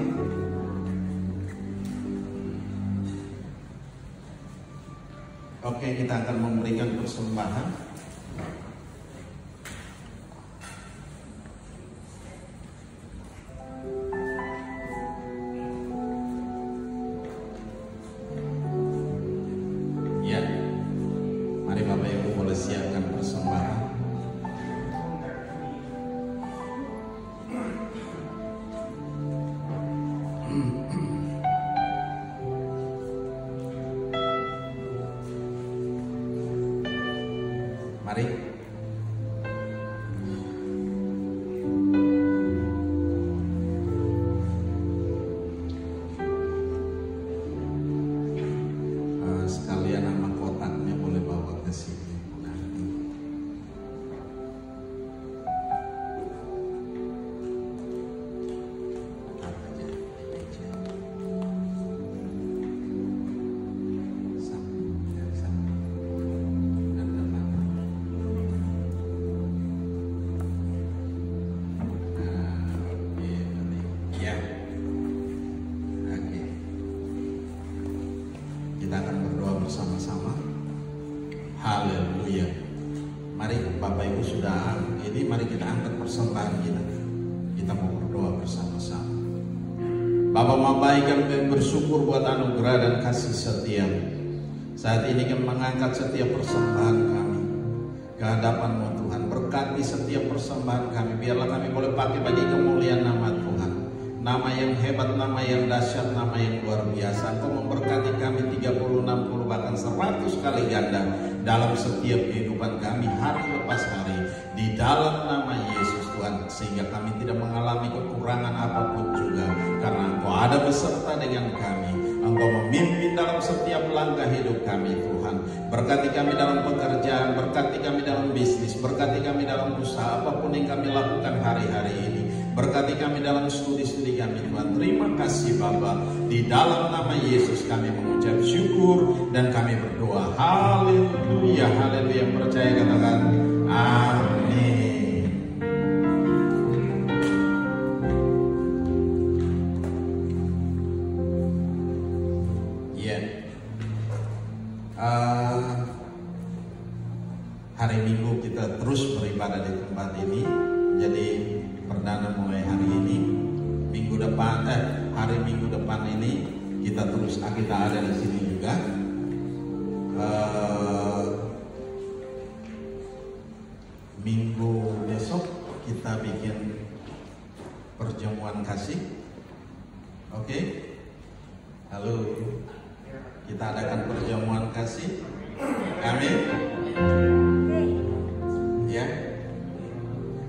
Oke, kita akan memberikan persembahan. Ya, mari Bapak Ibu boleh siapkan persembahan. Mari. Sekalian nama kotaknya boleh bawa ke sini. Kita akan berdoa bersama-sama. Haleluya. Mari Bapak Ibu sudah ini, mari kita angkat persembahan kita. Kita mau berdoa bersama-sama. Bapa mau baik, kami bersyukur buat anugerah dan kasih setia-Mu. Saat ini kami mengangkat setiap persembahan kami ke hadapan-Mu Tuhan. Berkati setiap persembahan kami. Biarlah kami boleh pakai bagi kemuliaan nama Tuhan. Nama yang hebat, nama yang dahsyat, nama yang luar biasa. Engkau memberkati kami 30, 60, bahkan 100 kali ganda dalam setiap kehidupan kami hari lepas hari. Di dalam nama Yesus Tuhan, sehingga kami tidak mengalami kekurangan apapun juga. Karena Engkau ada beserta dengan kami. Engkau memimpin dalam setiap langkah hidup kami Tuhan. Berkati kami dalam pekerjaan, berkati kami dalam bisnis, berkati kami dalam usaha apapun yang kami lakukan hari-hari ini. Berkati kami dalam studi-studi kami Tuhan. Terima kasih Bapa. Di dalam nama Yesus kami mengucap syukur dan kami berdoa. Haleluya, haleluya. Percaya katakan amin. Ya. Hari Minggu kita terus beribadah di tempat ini. Jadi perdana mulai hari ini, hari Minggu depan ini kita ada di sini juga. Minggu besok kita bikin perjamuan kasih. Oke? Halo. Kita adakan perjamuan kasih. Amin. Ya.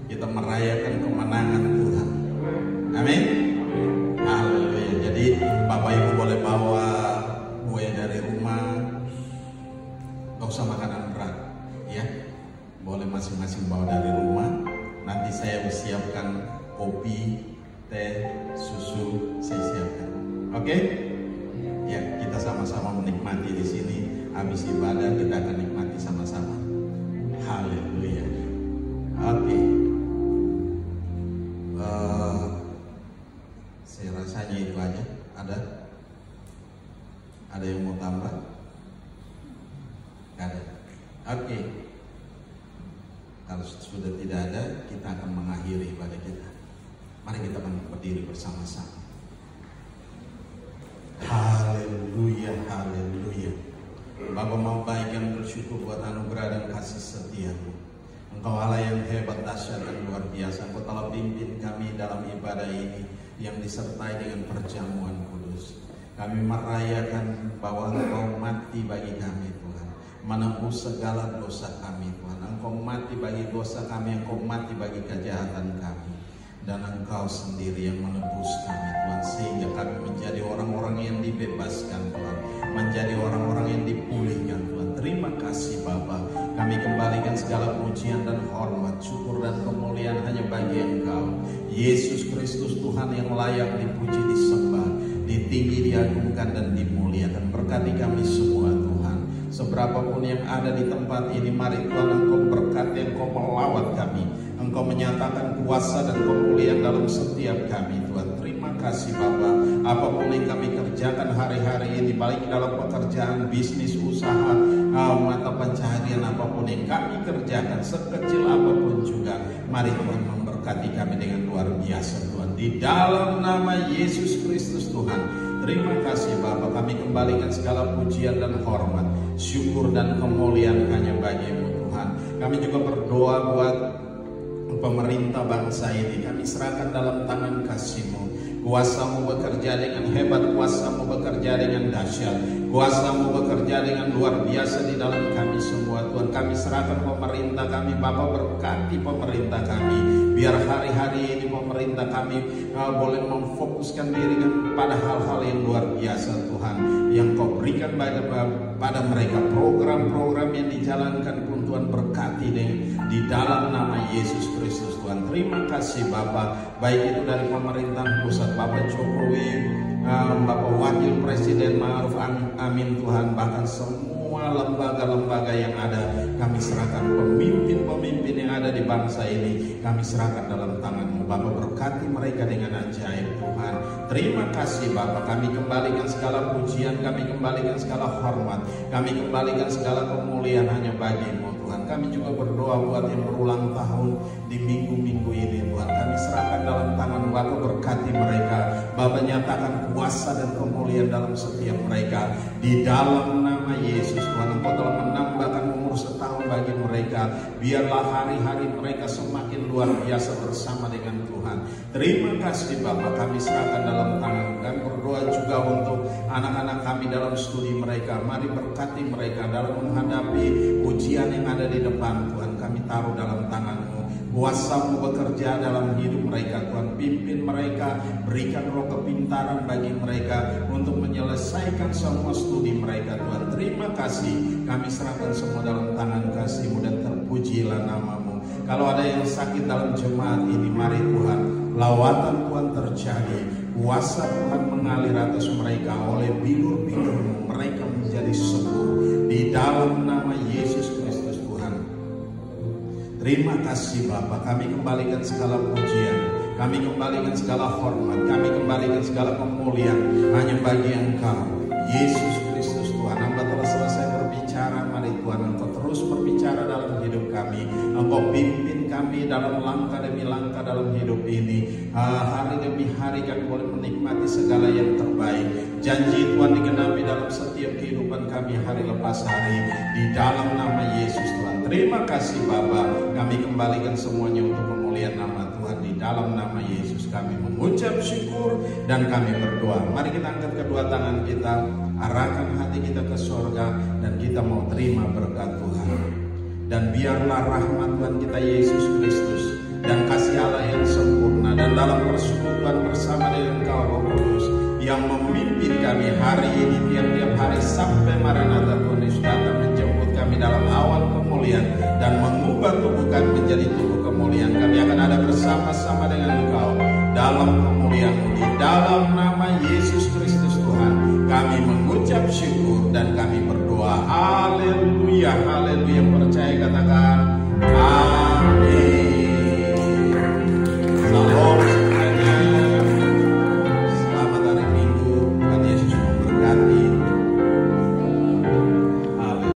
Kita merayakan kemenangan Tuhan. Amin. Haleluya. Jadi Bapak Ibu boleh bawa kue dari rumah. Gak usah makanan berat, ya. Boleh masing-masing bawa dari rumah. Nanti saya siapkan kopi, teh, susu, saya siapkan. Oke? Ya, kita sama-sama menikmati di sini. Habis ibadah kita akan nikmati sama-sama. Haleluya. Oke. Saya rasanya itu aja. Ada yang mau tambah? Gak ada. Oke. Kalau sudah tidak ada, kita akan mengakhiri ibadah kita. Mari kita berdiri bersama-sama. Haleluya, haleluya. Bapa mau baik yang bersyukur buat anugerah dan kasih setia-Mu. Engkau Allah yang hebat, dahsyat dan luar biasa. Engkau telah pimpin kami dalam ibadah ini yang disertai dengan perjamuan kudus. Kami merayakan bahwa Engkau mati bagi kami Tuhan, menembus segala dosa kami Tuhan. Engkau mati bagi dosa kami, Engkau mati bagi kejahatan kami. Dan Engkau sendiri yang menebus kami Tuhan, sehingga kami menjadi orang-orang yang dibebaskan Tuhan, menjadi orang-orang yang dipulihkan Tuhan. Terima kasih Bapa. Kami kembalikan segala pujian dan hormat, syukur dan kemuliaan hanya bagi Engkau, Yesus Kristus Tuhan yang layak dipuji, disembah, ditinggi, diagungkan dan dimuliakan. Berkati kami semua Tuhan, seberapapun yang ada di tempat ini, mari Tuhan Engkau berkati, Engkau melawat kami, Engkau menyatakan kuasa dan kemuliaan dalam setiap kami Tuhan. Terima kasih Bapa. Apapun yang kami kerjakan hari-hari ini, baik dalam pekerjaan, bisnis, usaha, mata pencaharian, apapun yang kami kerjakan, sekecil apapun juga, mari Tuhan memberkati kami dengan luar biasa Tuhan. Di dalam nama Yesus Kristus Tuhan. Terima kasih Bapa. Kami kembalikan segala pujian dan hormat, syukur dan kemuliaan hanya bagi-Mu Tuhan. Kami juga berdoa buat pemerintah bangsa ini, kami serahkan dalam tangan kasih-Mu. Kuasa-Mu bekerja dengan hebat, kuasa-Mu bekerja dengan dahsyat, kuasa-Mu bekerja dengan luar biasa di dalam kami semua Tuhan. Kami serahkan pemerintah kami, Bapa, berkati pemerintah kami, biar hari-hari ini pemerintah kami boleh memfokuskan diri pada hal-hal yang luar biasa Tuhan, yang Kau berikan pada mereka. Program-program yang dijalankan pun Tuhan berkati di dalam nama Yesus Kristus Tuhan. Terima kasih Bapa, baik itu dari pemerintahan pusat, Bapak Jokowi, Bapak Wakil Presiden Ma'ruf Amin Tuhan, bahkan semua lembaga-lembaga yang ada, kami serahkan pemimpin-pemimpin yang ada di bangsa ini, kami serahkan dalam tangan-Mu. Bapak, berkati mereka dengan ajaib Tuhan. Terima kasih Bapak. Kami kembalikan segala pujian, kami kembalikan segala hormat, kami kembalikan segala kemuliaan hanya bagi-Mu Tuhan. Kami juga berdoa buat yang berulang tahun di minggu-minggu ini Tuhan, kami serahkan dalam tangan Bapak. Berkati mereka Bapak, nyatakan kuasa dan kemuliaan dalam setiap mereka di dalam nama Yesus Tuhan. Engkau telah menambahkan umur setahun bagi mereka, biarlah hari-hari mereka semakin luar biasa bersama dengan Tuhan. Terima kasih Bapak. Kami serahkan dalam tangan dan berdoa juga untuk anak-anak kami dalam studi mereka. Mari berkati mereka dalam menghadapi ujian yang ada di depan Tuhan. Kami taruh dalam tangan-Mu. Kuasa-Mu bekerja dalam hidup mereka Tuhan. Pimpin mereka, berikan roh kepintaran bagi mereka untuk menyelesaikan semua studi mereka Tuhan. Terima kasih. Kami serahkan semua dalam tangan kasih-Mu dan terpujilah nama-Mu. Kalau ada yang sakit dalam jemaat ini, mari Tuhan, lawatan Tuhan terjadi. Kuasa Tuhan mengalir atas mereka, oleh bilur-bilur-Mu mereka menjadi sembuh di dalam nama Yesus Kristus Tuhan. Terima kasih Bapa. Kami kembalikan segala pujian, kami kembalikan segala hormat, kami kembalikan segala kemuliaan hanya bagi Engkau, Yesus Kristus Tuhan. Hamba telah selesai berbicara, mari Tuhan Engkau terus berbicara dalam hidup kami. Engkau pimpin kami dalam langkah demi langkah dalam hidup ini. Hari demi hari kami boleh menikmati segala yang terbaik. Janji Tuhan digenapi dalam setiap kehidupan kami hari lepas hari di dalam nama Yesus Tuhan. Terima kasih Bapa. Kami kembalikan semuanya untuk pemulihan nama Tuhan di dalam nama Yesus. Kami mengucap syukur dan kami berdoa. Mari kita angkat kedua tangan kita, arahkan hati kita ke surga, dan kita mau terima berkat Tuhan. Dan biarlah rahmat Tuhan kita Yesus Kristus dan kasih Allah yang sempurna dan dalam persekutuan bersama dengan Engkau Roh Kudus yang memimpin kami hari ini, tiap-tiap hari sampai Maranatha Tuhan Yesus datang menjemput kami dalam awal kemuliaan dan mengubah tubuh kami menjadi tubuh kemuliaan. Kami akan ada bersama-sama dengan Engkau dalam kemuliaan-Mu. Di dalam nama Yesus Kristus Tuhan kami mengucap syukur dan kami berdoa. Haleluya.